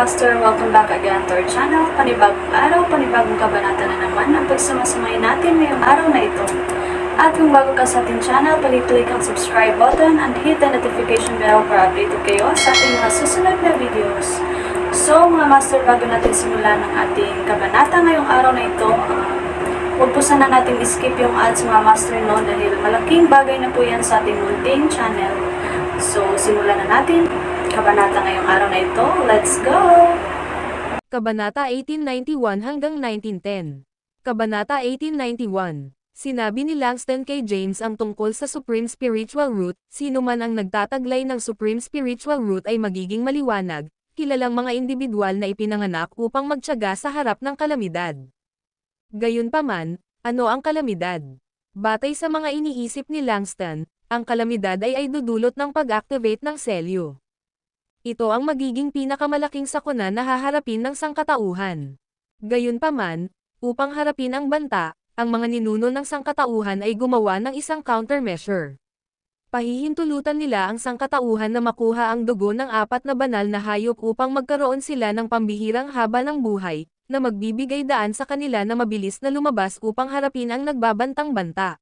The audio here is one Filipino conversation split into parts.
Master, welcome back again to our channel. Panibagong araw, panibagong kabanata na naman ang pagsamasamahin natin ngayong araw na ito. At kung bago ka sa ating channel, pag-click ang subscribe button and hit the notification bell para update kayo sa ating mga susunod na videos. So mga Master, bago natin simulan ang ating kabanata ngayong araw na ito, huwag po sana natin skip yung ads mga Master, no, dahil malaking bagay na po yan sa ating munting channel. So simulan na natin kabanata ngayong araw na ito. Let's go! Kabanata 1891 hanggang 1910. Kabanata 1891. Sinabi ni Langston kay James ang tungkol sa Supreme Spiritual Root. Sino man ang nagtataglay ng Supreme Spiritual Root ay magiging maliwanag, kilalang mga individual na ipinanganak upang magtiyaga sa harap ng kalamidad. Gayunpaman, ano ang kalamidad? Batay sa mga iniisip ni Langston, ang kalamidad ay dudulot ng pag-activate ng selyo. Ito ang magiging pinakamalaking sakuna na haharapin ng sangkatauhan. Gayunpaman, upang harapin ang banta, ang mga ninuno ng sangkatauhan ay gumawa ng isang countermeasure. Pahihintulutan nila ang sangkatauhan na makuha ang dugo ng 4 na banal na hayop upang magkaroon sila ng pambihirang haba ng buhay, na magbibigay daan sa kanila na mabilis na lumabas upang harapin ang nagbabantang banta.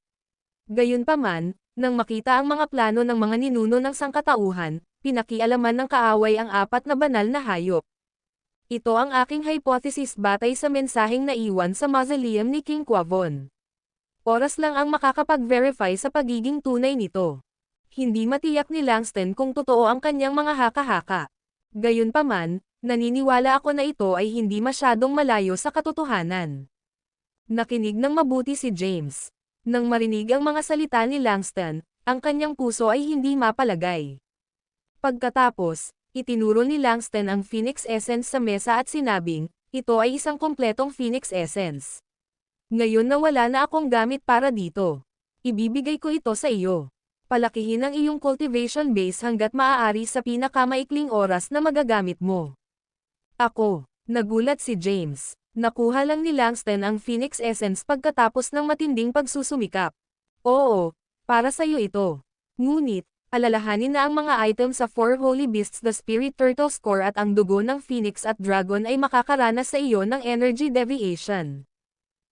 Gayunpaman, nang makita ang mga plano ng mga ninuno ng sangkatauhan, pinakialaman ng kaaway ang 4 na banal na hayop. Ito ang aking hypothesis batay sa mensaheng naiwan sa mausoleum ni King Quavon. Oras lang ang makakapag-verify sa pagiging tunay nito. Hindi matiyak ni Langston kung totoo ang kanyang mga haka-haka. Gayunpaman, naniniwala ako na ito ay hindi masyadong malayo sa katotohanan. Nakinig ng mabuti si James. Nang marinig ang mga salita ni Langston, ang kanyang puso ay hindi mapalagay. Pagkatapos, itinuro ni Langston ang Phoenix Essence sa mesa at sinabing, ito ay isang kompletong Phoenix Essence. Ngayon na wala na akong gamit para dito. Ibibigay ko ito sa iyo. Palakihin ang iyong cultivation base hanggat maaari sa pinakamaikling oras na magagamit mo. Ako, nagulat si James. Nakuha lang ni Langston ang Phoenix Essence pagkatapos ng matinding pagsusumikap. Oo, para sa iyo ito. Ngunit, alalahanin na ang mga items sa 4 Holy Beasts, the Spirit Turtle Score at ang dugo ng Phoenix at Dragon ay makakaranas sa iyo ng energy deviation.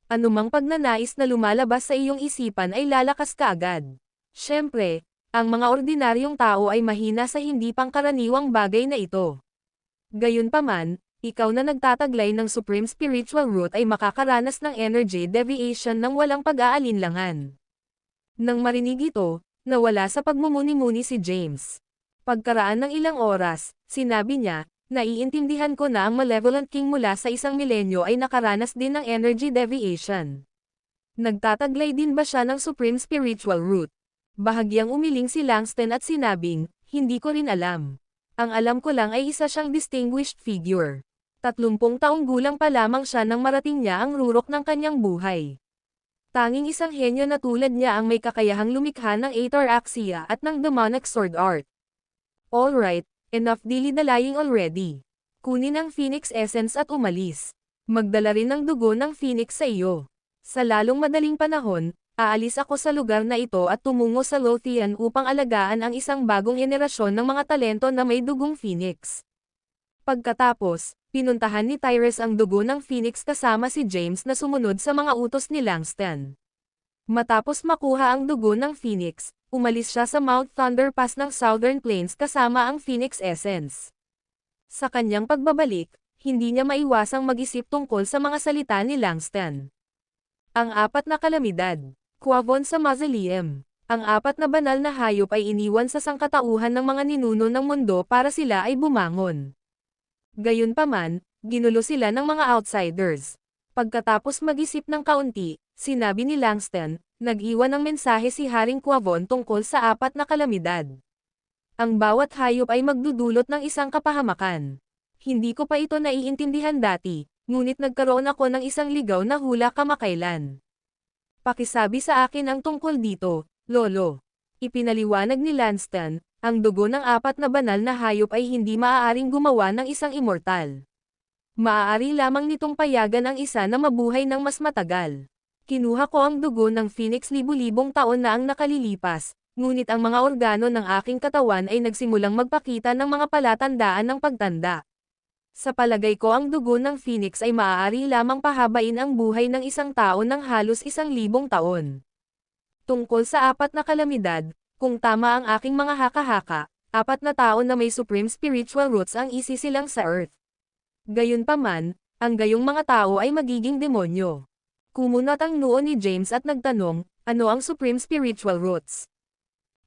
Anumang pagnanais na lumalabas sa iyong isipan ay lalakas kaagad. Siyempre, ang mga ordinaryong tao ay mahina sa hindi pangkaraniwang bagay na ito. Gayunpaman, ikaw na nagtataglay ng Supreme Spiritual Root ay makakaranas ng energy deviation ng walang pag-aalinlangan. Nang marinig ito, nawala sa pagmumuni-muni si James. Pagkaraan ng ilang oras, sinabi niya, naiintindihan ko na ang Malevolent King mula sa isang milenyo ay nakaranas din ng energy deviation. Nagtataglay din ba siya ng Supreme Spiritual Root? Bahagyang umiling si Langston at sinabing, hindi ko rin alam. Ang alam ko lang ay isa siyang distinguished figure. 30 taong gulang pa lamang siya nang marating niya ang rurok ng kanyang buhay. Tanging isang henyo na tulad niya ang may kakayahang lumikha ng Ataraxia at ng demonic sword art. Alright, enough dilly-dallying already. Kunin ang Phoenix Essence at umalis. Magdala rin ng dugo ng Phoenix sa iyo. Sa lalong madaling panahon, aalis ako sa lugar na ito at tumungo sa Lothian upang alagaan ang isang bagong henerasyon ng mga talento na may dugong Phoenix. Pagkatapos, pinuntahan ni Tyrese ang dugo ng Phoenix kasama si James na sumunod sa mga utos ni Langston. Matapos makuha ang dugo ng Phoenix, umalis siya sa Mount Thunder Pass ng Southern Plains kasama ang Phoenix Essence. Sa kanyang pagbabalik, hindi niya maiwasang mag-isip tungkol sa mga salita ni Langston. Ang 4 na kalamidad. Quavon sa mausoleum. Ang 4 na banal na hayop ay iniwan sa sangkatauhan ng mga ninuno ng mundo para sila ay bumangon. Gayunpaman, ginulo sila ng mga outsiders. Pagkatapos mag-isip ng kaunti, sinabi ni Langston, nag-iwan ng mensahe si Haring Quavon tungkol sa 4 na kalamidad. Ang bawat hayop ay magdudulot ng isang kapahamakan. Hindi ko pa ito naiintindihan dati, ngunit nagkaroon ako ng isang ligaw na hula kamakailan. Pakisabi sa akin ang tungkol dito, Lolo. Ipinaliwanag ni Langston, ang dugo ng 4 na banal na hayop ay hindi maaaring gumawa ng isang immortal. Maaari lamang nitong payagan ang isa na mabuhay ng mas matagal. Kinuha ko ang dugo ng Phoenix libu-libong taon na ang nakalilipas, ngunit ang mga organo ng aking katawan ay nagsimulang magpakita ng mga palatandaan ng pagtanda. Sa palagay ko ang dugo ng Phoenix ay maaari lamang pahabain ang buhay ng isang tao ng halos 1,000 taon. Tungkol sa 4 na kalamidad, kung tama ang aking mga haka-haka, 4 na tao na may supreme spiritual roots ang isisilang sa Earth. Gayunpaman, ang gayong mga tao ay magiging demonyo. Kumunat ang noo ni James at nagtanong, ano ang supreme spiritual roots?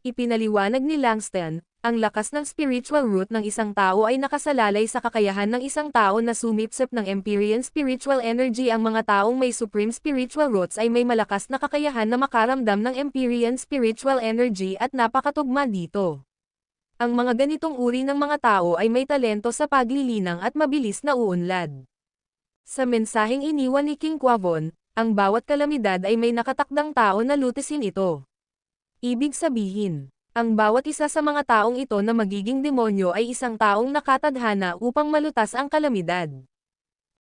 Ipinaliwanag ni Langston, ang lakas ng spiritual root ng isang tao ay nakasalalay sa kakayahan ng isang tao na sumipsip ng Empyrean spiritual energy. Ang mga taong may supreme spiritual roots ay may malakas na kakayahan na makaramdam ng Empyrean spiritual energy at napakatugma dito. Ang mga ganitong uri ng mga tao ay may talento sa paglilinang at mabilis na uunlad. Sa mensaheng iniwan ni King Quavon, ang bawat kalamidad ay may nakatakdang tao na lutisin ito. Ibig sabihin, ang bawat isa sa mga taong ito na magiging demonyo ay isang taong nakatadhana upang malutas ang kalamidad.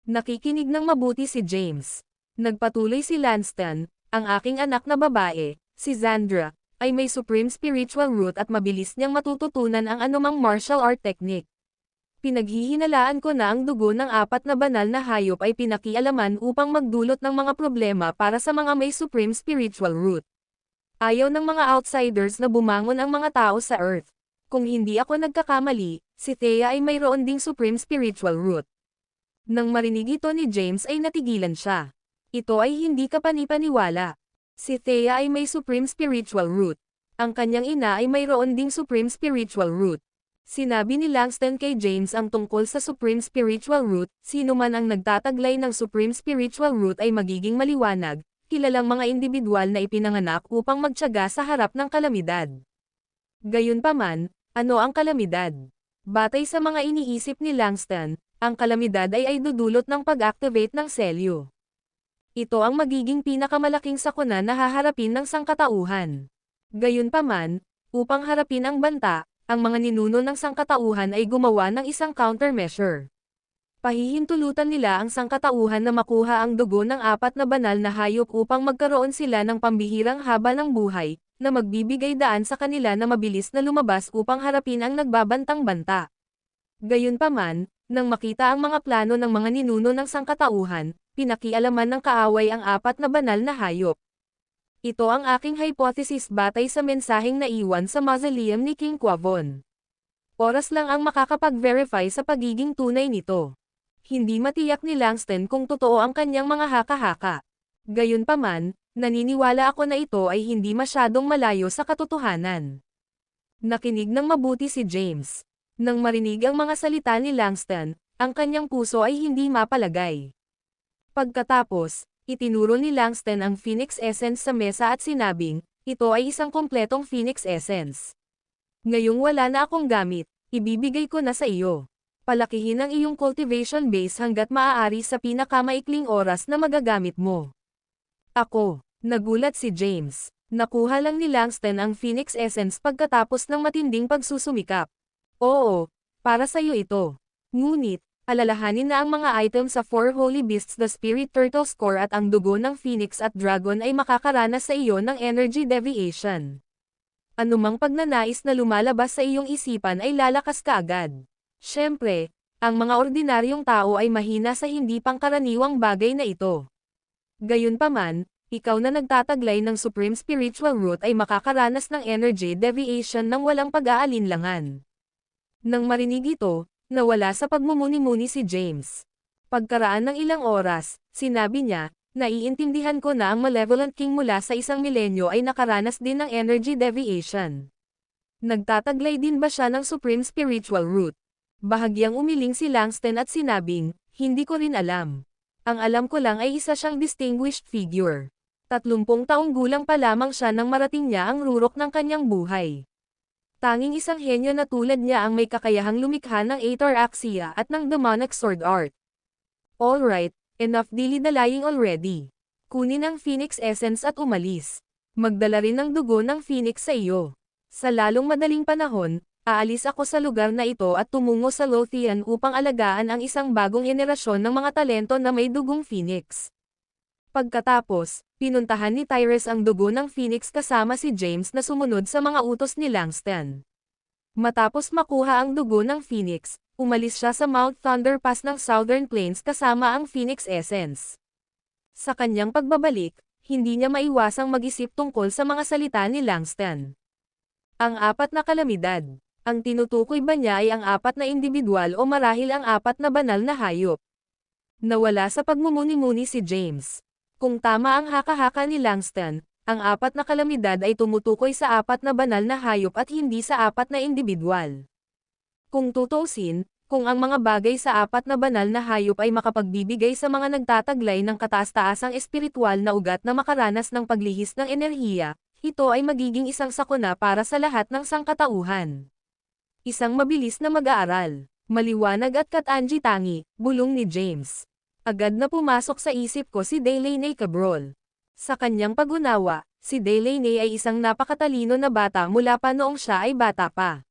Nakikinig ng mabuti si James. Nagpatuloy si Langston, ang aking anak na babae, si Zandra, ay may supreme spiritual root at mabilis niyang matututunan ang anumang martial art technique. Pinaghihinalaan ko na ang dugo ng 4 na banal na hayop ay pinakialaman upang magdulot ng mga problema para sa mga may supreme spiritual root. Ayaw ng mga outsiders na bumangon ang mga tao sa Earth. Kung hindi ako nagkakamali, si Thea ay mayroon ding supreme spiritual root. Nang marinig ito ni James ay natigilan siya. Ito ay hindi kapanipaniwala. Si Thea ay may supreme spiritual root. Ang kanyang ina ay mayroon ding supreme spiritual root. Sinabi ni Langston kay James ang tungkol sa supreme spiritual root, sino man ang nagtataglay ng supreme spiritual root ay magiging maliwanag, kilalang mga individual na ipinanganak upang magtiyaga sa harap ng kalamidad. Gayunpaman, ano ang kalamidad? Batay sa mga iniisip ni Langston, ang kalamidad ay dudulot ng pag-activate ng selyo. Ito ang magiging pinakamalaking sakuna na haharapin ng sangkatauhan. Gayunpaman, upang harapin ang banta, ang mga ninuno ng sangkatauhan ay gumawa ng isang countermeasure. Pahihintulutan nila ang sangkatauhan na makuha ang dugo ng 4 na banal na hayop upang magkaroon sila ng pambihirang haba ng buhay, na magbibigay daan sa kanila na mabilis na lumabas upang harapin ang nagbabantang banta. Gayunpaman, nang makita ang mga plano ng mga ninuno ng sangkatauhan, pinakialaman ng kaaway ang 4 na banal na hayop. Ito ang aking hypothesis batay sa mensaheng naiwan sa mausoleum ni King Quavon. Oras lang ang makakapag-verify sa pagiging tunay nito. Hindi matiyak ni Langston kung totoo ang kanyang mga haka-haka. Gayunpaman, naniniwala ako na ito ay hindi masyadong malayo sa katotohanan. Nakinig ng mabuti si James. Nang marinig ang mga salita ni Langston, ang kanyang puso ay hindi mapalagay. Pagkatapos, itinuro ni Langston ang Phoenix Essence sa mesa at sinabing, ito ay isang kompletong Phoenix Essence. Ngayong wala na akong gamit, ibibigay ko na sa iyo. Palakihin ang iyong cultivation base hanggat maaari sa pinakamaikling oras na magagamit mo. Ako, nagulat si James. Nakuha lang ni Langston ang Phoenix Essence pagkatapos ng matinding pagsusumikap. Oo, para sa iyo ito. Ngunit, alalahanin na ang mga item sa 4 Holy Beasts, the Spirit Turtle Score at ang dugo ng Phoenix at Dragon ay makakaranas sa iyo ng energy deviation. Anumang pagnanais na lumalabas sa iyong isipan ay lalakas kaagad. Siyempre, ang mga ordinaryong tao ay mahina sa hindi pangkaraniwang bagay na ito. Gayunpaman, ikaw na nagtataglay ng Supreme Spiritual Root ay makakaranas ng energy deviation ng walang pag-aalinlangan. Nang marinig ito, nawala sa pagmumuni-muni si James. Pagkaraan ng ilang oras, sinabi niya, naiintindihan ko na ang Malevolent King mula sa 1 milenyo ay nakaranas din ng energy deviation. Nagtataglay din ba siya ng Supreme Spiritual Root? Bahagyang umiling si Langston at sinabing, hindi ko rin alam. Ang alam ko lang ay isa siyang distinguished figure. 30 taong gulang pa lamang siya nang marating niya ang rurok ng kanyang buhay. Tanging isang henyo na tulad niya ang may kakayahang lumikha ng Ataraxia at ng demonic sword art. Alright, enough dilly-dallying already. Kunin ang Phoenix Essence at umalis. Magdala rin ng dugo ng Phoenix sa iyo. Sa lalong madaling panahon, aalis ako sa lugar na ito at tumungo sa Lothian upang alagaan ang isang bagong henerasyon ng mga talento na may dugong Phoenix. Pagkatapos, pinuntahan ni Tyrus ang dugo ng Phoenix kasama si James na sumunod sa mga utos ni Langston. Matapos makuha ang dugo ng Phoenix, Umalis siya sa Mount Thunder Pass ng Southern Plains kasama ang Phoenix Essence. Sa kanyang pagbabalik, hindi niya maiwasang mag-isip tungkol sa mga salita ni Langston. Ang apat na kalamidad. Ang tinutukoy ba niya ay ang apat na individual o marahil ang apat na banal na hayop? Nawala sa pagmumuni-muni si James. Kung tama ang haka-haka ni Langston, ang apat na kalamidad ay tumutukoy sa apat na banal na hayop at hindi sa apat na individual. Kung tutuusin, kung ang mga bagay sa apat na banal na hayop ay makapagbibigay sa mga nagtataglay ng kataas-taasang espiritual na ugat na makaranas ng paglihis ng enerhiya, ito ay magiging isang sakuna para sa lahat ng sangkatauhan. Isang mabilis na mag-aaral, maliwanag at katangi-tangi, bulong ni James. Agad na pumasok sa isip ko si Delaney Cabrol. Sa kanyang pag-unawa, si Delaney ay isang napakatalino na bata mula pa noong siya ay bata pa.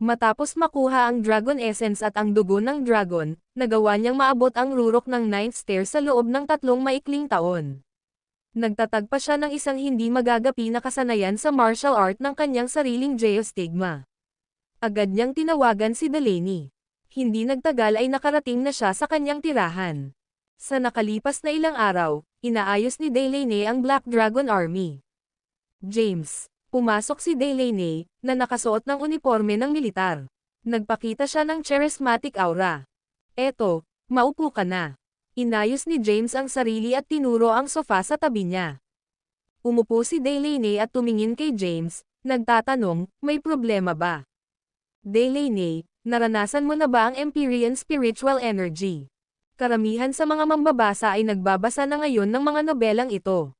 Matapos makuha ang Dragon Essence at ang dugo ng dragon, nagawa niyang maabot ang rurok ng 9th stair sa loob ng 3 maikling taon. Nagtatag pa siya ng isang hindi magagapi na kasanayan sa martial art ng kanyang sariling geostigma. Agad niyang tinawagan si Delaney. Hindi nagtagal ay nakarating na siya sa kanyang tirahan. Sa nakalipas na ilang araw, inaayos ni Delaney ang Black Dragon Army. James. Pumasok si Delaney, na nakasuot ng uniforme ng militar. Nagpakita siya ng charismatic aura. Eto, maupo ka na. Inayos ni James ang sarili at tinuro ang sofa sa tabi niya. Umupo si Delaney at tumingin kay James, nagtatanong, may problema ba? Delaney, naranasan mo na ba ang Empyrean Spiritual Energy? Karamihan sa mga mambabasa ay nagbabasa na ngayon ng mga nobelang ito.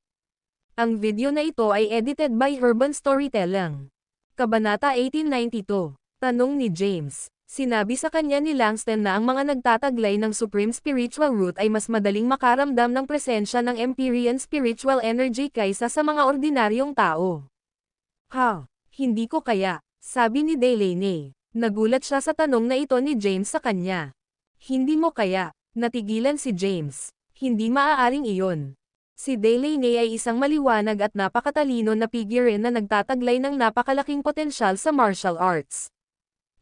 Ang video na ito ay edited by Urban Storytelling. Kabanata 1892. Tanong ni James. Sinabi sa kanya ni Langston na ang mga nagtataglay ng Supreme Spiritual Root ay mas madaling makaramdam ng presensya ng Empyrean Spiritual Energy kaysa sa mga ordinaryong tao. Ha? Hindi ko kaya, sabi ni Delaney. Nagulat siya sa tanong na ito ni James sa kanya. Hindi mo kaya, natigilan si James. Hindi maaaring iyon. Si Delaney ay isang maliwanag at napakatalino na figure na nagtataglay ng napakalaking potensyal sa martial arts.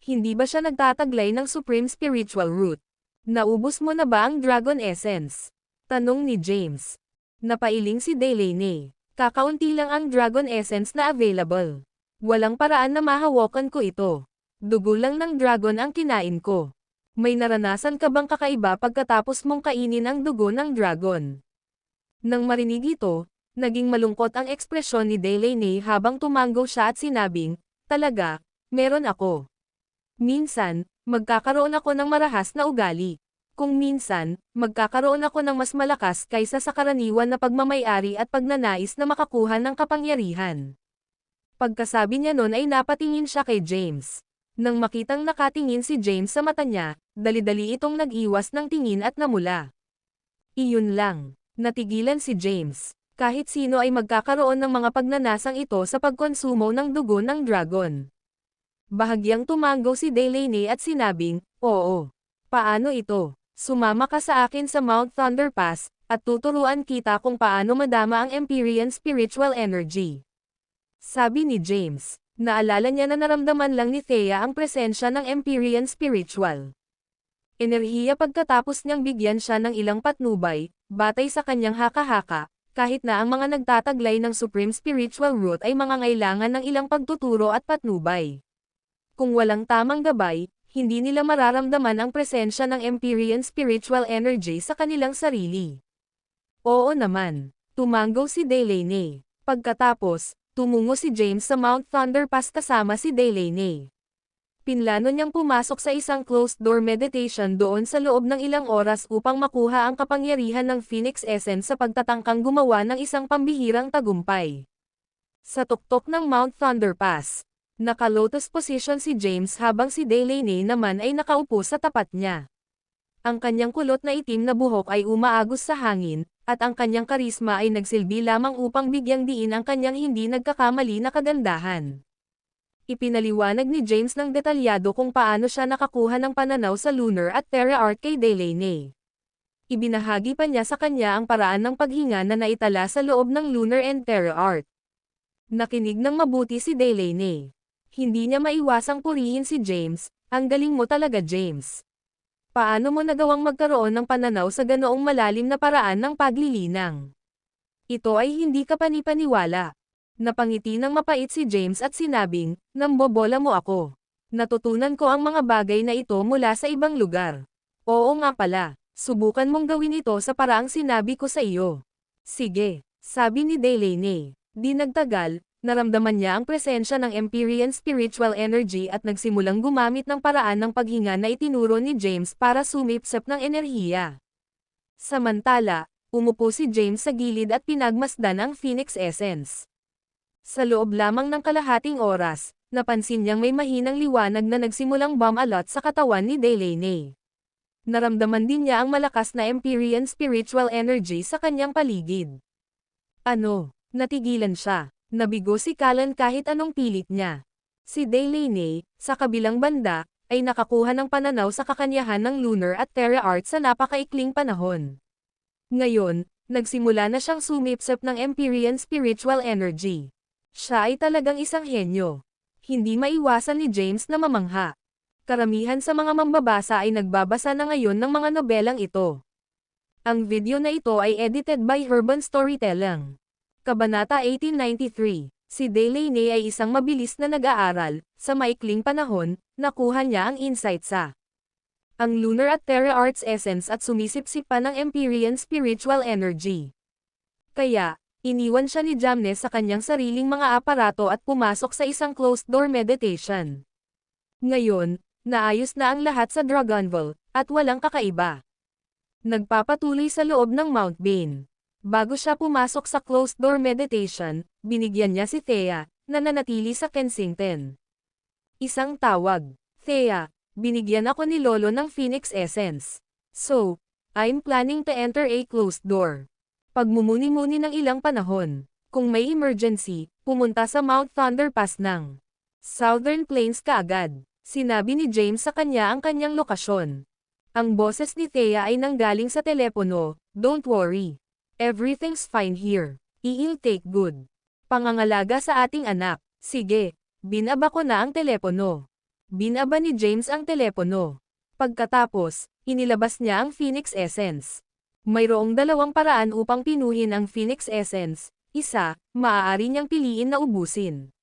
Hindi ba siya nagtataglay ng Supreme Spiritual Root? Naubos mo na ba ang Dragon Essence? Tanong ni James. Napailing si Delaney. Kakaunti lang ang Dragon Essence na available. Walang paraan na mahawakan ko ito. Dugo lang ng dragon ang kinain ko. May naranasan ka bang kakaiba pagkatapos mong kainin ang dugo ng dragon? Nang marinig ito, naging malungkot ang ekspresyon ni Delaney habang tumango siya at sinabing, talaga, meron ako. Minsan, magkakaroon ako ng marahas na ugali. Kung minsan, magkakaroon ako ng mas malakas kaysa sa karaniwan na pagmamayari at pagnanais na makakuha ng kapangyarihan. Pagkasabi niya nun ay napatingin siya kay James. Nang makitang nakatingin si James sa mata niya, dali-dali itong nag-iwas ng tingin at namula. Iyon lang. Natigilan si James. Kahit sino ay magkakaroon ng mga pagnanasang ito sa pagkonsumo ng dugo ng dragon. Bahagyang tumango si Delaney at sinabing, oo. Paano ito? Sumama ka sa akin sa Mount Thunder Pass, at tuturuan kita kung paano madama ang Empyrean Spiritual Energy. Sabi ni James. Naalala niya na naramdaman lang ni Thea ang presensya ng Empyrean Spiritual Enerhiya pagkatapos niyang bigyan siya ng ilang patnubay, batay sa kanyang haka-haka, kahit na ang mga nagtataglay ng Supreme Spiritual Root ay mangangailangan ng ilang pagtuturo at patnubay. Kung walang tamang gabay, hindi nila mararamdaman ang presensya ng Empyrean Spiritual Energy sa kanilang sarili. Oo naman, tumango si Delaney. Pagkatapos, tumungo si James sa Mount Thunder Pass kasama si Delaney. Pinlano niyang pumasok sa isang closed-door meditation doon sa loob ng ilang oras upang makuha ang kapangyarihan ng Phoenix Essence sa pagtatangkang gumawa ng isang pambihirang tagumpay. Sa tuktok ng Mount Thunder Pass, naka-lotus position si James habang si Delaney naman ay nakaupo sa tapat niya. Ang kanyang kulot na itim na buhok ay umaagos sa hangin, at ang kanyang karisma ay nagsilbi lamang upang bigyang diin ang kanyang hindi nagkakamali na kagandahan. Ipinaliwanag ni James ng detalyado kung paano siya nakakuha ng pananaw sa lunar at terra art kay Delaney. Ibinahagi pa niya sa kanya ang paraan ng paghinga na naitala sa loob ng lunar and terra art. Nakinig ng mabuti si Delaney. Hindi niya maiwasang purihin si James, ang galing mo talaga James. Paano mo nagawang magkaroon ng pananaw sa ganoong malalim na paraan ng paglilinang? Ito ay hindi ka panipaniwala. Napangiti ng mapait si James at sinabing, nambobola mo ako. Natutunan ko ang mga bagay na ito mula sa ibang lugar. Oo nga pala, subukan mong gawin ito sa paraang sinabi ko sa iyo. Sige, sabi ni Delaney. Di nagtagal, naramdaman niya ang presensya ng Empyrean spiritual energy at nagsimulang gumamit ng paraan ng paghinga na itinuro ni James para sumipsip ng enerhiya. Samantala, umupo si James sa gilid at pinagmasdan ang Phoenix Essence. Sa loob lamang ng kalahating oras, napansin niyang may mahinang liwanag na nagsimulang bumalot sa katawan ni Delaney. Naramdaman din niya ang malakas na Empyrean spiritual energy sa kanyang paligid. Ano? Natigilan siya. Nabigo si Callan kahit anong pilit niya. Si Delaney, sa kabilang banda, ay nakakuha ng pananaw sa kakanyahan ng lunar at terra arts sa napakaikling panahon. Ngayon, nagsimula na siyang sumipsip ng Empyrean spiritual energy. Siya ay talagang isang henyo. Hindi maiwasan ni James na mamangha. Karamihan sa mga mambabasa ay nagbabasa na ngayon ng mga nobelang ito. Ang video na ito ay edited by Urban Storytelling. Kabanata 1893. Si Delaney ay isang mabilis na nag-aaral. Sa maikling panahon, nakuha niya ang insight sa ang lunar at terra arts essence at sumisipsip pa ng Empyrean spiritual energy. Kaya, iniwan siya ni Jamnes sa kanyang sariling mga aparato at pumasok sa isang closed-door meditation. Ngayon, naayos na ang lahat sa Dragonville, at walang kakaiba. Nagpapatuloy sa loob ng Mount Bane. Bago siya pumasok sa closed-door meditation, binigyan niya si Thea, na nanatili sa Kensington. Isang tawag. Thea, binigyan ako ni Lolo ng Phoenix Essence. So, I'm planning to enter a closed door. Pagmumuni-muni ng ilang panahon. Kung may emergency, pumunta sa Mount Thunder Pass ng Southern Plains kaagad. Sinabi ni James sa kanya ang kanyang lokasyon. Ang boses ni Thea ay nanggaling sa telepono, "Don't worry. Everything's fine here. I'll take good. Pangangalaga sa ating anak." Sige, binaba ko na ang telepono. Binaba ni James ang telepono. Pagkatapos, inilabas niya ang Phoenix Essence. Mayroong dalawang paraan upang pinuhin ang Phoenix Essence. Isa, maaari niyang piliin na ubusin.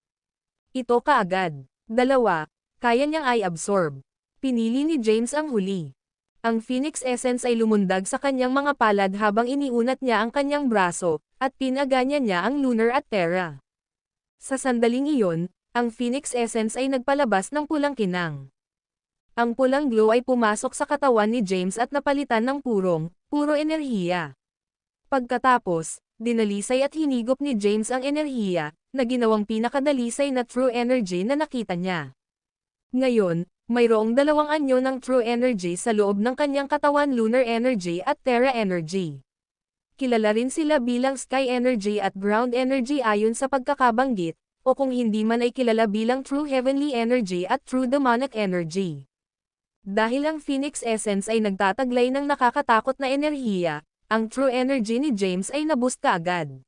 Ito kaagad. Dalawa, kaya niyang i-absorb. Pinili ni James ang huli. Ang Phoenix Essence ay lumundag sa kanyang mga palad habang iniunat niya ang kanyang braso, at pinaganya niya ang lunar at terra. Sa sandaling iyon, ang Phoenix Essence ay nagpalabas ng pulang kinang. Ang pulang glow ay pumasok sa katawan ni James at napalitan ng puro enerhiya. Pagkatapos, dinalisay at hinigop ni James ang enerhiya, na ginawang pinakadalisay na true energy na nakita niya. Ngayon, mayroong dalawang anyo ng true energy sa loob ng kanyang katawan, lunar energy at terra energy. Kilala rin sila bilang sky energy at ground energy ayon sa pagkakabanggit, o kung hindi man ay kilala bilang true heavenly energy at true demonic energy. Dahil ang Phoenix Essence ay nagtataglay ng nakakatakot na enerhiya, ang true energy ni James ay naboost kaagad.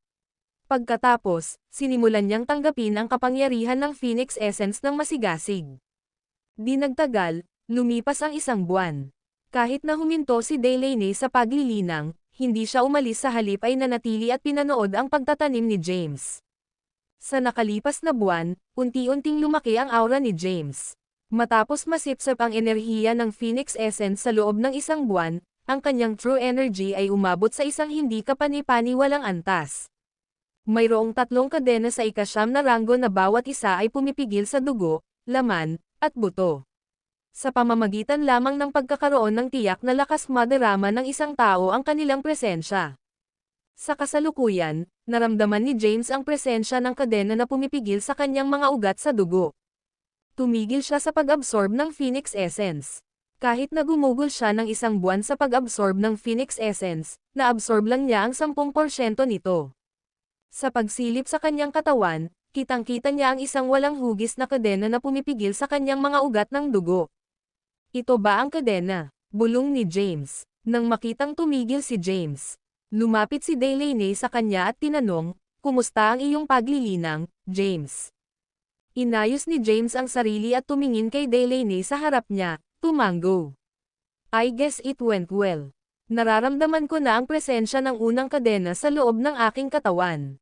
Pagkatapos, sinimulan niyang tanggapin ang kapangyarihan ng Phoenix Essence ng masigasig. Di nagtagal, lumipas ang isang buwan. Kahit na huminto si Delaney sa paglilinang, hindi siya umalis, sa halip ay nanatili at pinanood ang pagtatanim ni James. Sa nakalipas na buwan, unti-unting lumaki ang aura ni James. Matapos masipsip ang enerhiya ng Phoenix Essence sa loob ng isang buwan, ang kanyang true energy ay umabot sa isang hindi kapani-paniwalang antas. Mayroong 3 kadena sa ika-9 na ranggo na bawat isa ay pumipigil sa dugo, laman, at buto. Sa pamamagitan lamang ng pagkakaroon ng tiyak na lakas madarama ng isang tao ang kanilang presensya. Sa kasalukuyan, naramdaman ni James ang presensya ng kadena na pumipigil sa kanyang mga ugat sa dugo. Tumigil siya sa pag-absorb ng Phoenix Essence. Kahit na gumugol siya ng 1 buwan sa pag-absorb ng Phoenix Essence, na-absorb lang niya ang 10% nito. Sa pagsilip sa kanyang katawan, kitang-kita niya ang isang walang hugis na kadena na pumipigil sa kanyang mga ugat ng dugo. Ito ba ang kadena? Bulong ni James. Nang makitang tumigil si James, lumapit si Delaney sa kanya at tinanong, "Kumusta ang iyong paglilinang, James?" Inayos ni James ang sarili at tumingin kay Delaney sa harap niya, tumango. I guess it went well. Nararamdaman ko na ang presensya ng unang kadena sa loob ng aking katawan.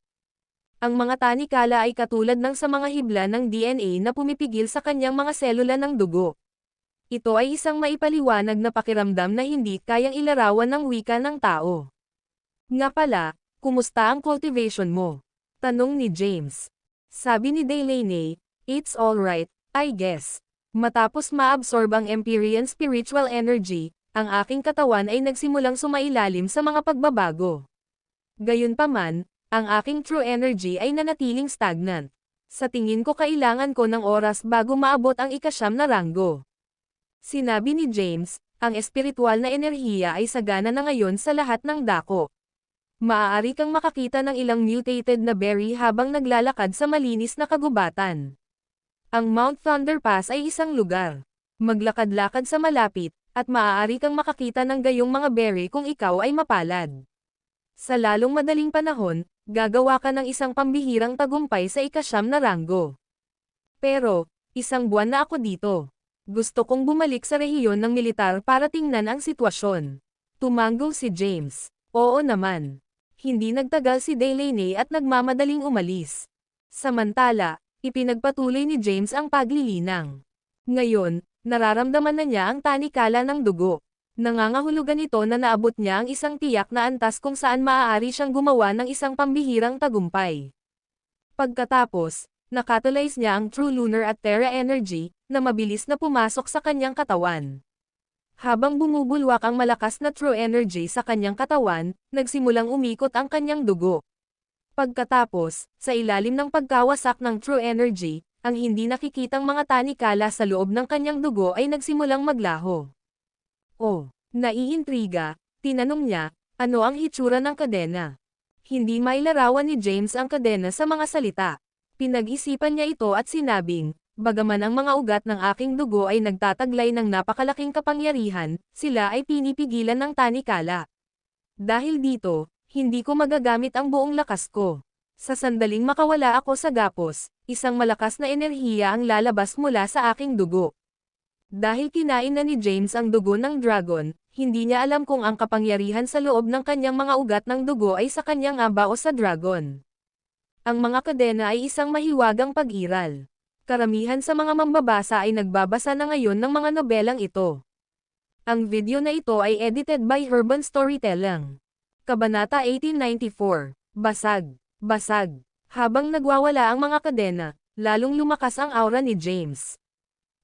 Ang mga tanikala ay katulad ng sa mga hibla ng DNA na pumipigil sa kanyang mga selula ng dugo. Ito ay isang maipaliwanag na pakiramdam na hindi kayang ilarawan ng wika ng tao. Nga pala, kumusta ang cultivation mo? Tanong ni James. Sabi ni Delaney, it's alright, I guess. Matapos maabsorb ang Empyrean spiritual energy, ang aking katawan ay nagsimulang sumailalim sa mga pagbabago. Gayunpaman, ang aking true energy ay nanatiling stagnant. Sa tingin ko kailangan ko ng oras bago maabot ang ika-9 na ranggo. Sinabi ni James, ang espiritual na enerhiya ay sagana na ngayon sa lahat ng dako. Maaari kang makakita ng ilang mutated na berry habang naglalakad sa malinis na kagubatan. Ang Mount Thunder Pass ay isang lugar. Maglakad-lakad sa malapit, at maaari kang makakita ng gayong mga berry kung ikaw ay mapalad. Sa lalong madaling panahon, gagawa ka ng isang pambihirang tagumpay sa ika-9 na ranggo. Pero, isang buwan na ako dito. Gusto kong bumalik sa rehiyon ng militar para tingnan ang sitwasyon. Tumango si James. Oo naman. Hindi nagtagal si Delaney at nagmamadaling umalis. Samantala, ipinagpatuloy ni James ang paglilinang. Ngayon, nararamdaman na niya ang tanikala ng dugo. Nangangahulugan ito na naabot niya ang isang tiyak na antas kung saan maaari siyang gumawa ng isang pambihirang tagumpay. Pagkatapos, nakatulize niya ang True Lunar at Terra Energy, na mabilis na pumasok sa kanyang katawan. Habang bumubulwak ang malakas na True Energy sa kanyang katawan, nagsimulang umikot ang kanyang dugo. Pagkatapos, sa ilalim ng pagkawasak ng True Energy, ang hindi nakikitang mga tanikala sa loob ng kanyang dugo ay nagsimulang maglaho. Oh, naiintriga, tinanong niya, ano ang hitsura ng kadena? Hindi mailarawan ni James ang kadena sa mga salita. Pinag-isipan niya ito at sinabing, bagaman ang mga ugat ng aking dugo ay nagtataglay ng napakalaking kapangyarihan, sila ay pinipigilan ng tanikala. Dahil dito, hindi ko magagamit ang buong lakas ko. Sa sandaling makawala ako sa gapos, isang malakas na enerhiya ang lalabas mula sa aking dugo. Dahil kinain na ni James ang dugo ng dragon, hindi niya alam kung ang kapangyarihan sa loob ng kanyang mga ugat ng dugo ay sa kanyang aba o sa dragon. Ang mga kadena ay isang mahiwagang pag-iral. Karamihan sa mga mambabasa ay nagbabasa na ngayon ng mga nobelang ito. Ang video na ito ay edited by Urban Storytelling. Kabanata 1894. Basag. Basag. Habang nagwawala ang mga kadena, lalong lumakas ang aura ni James.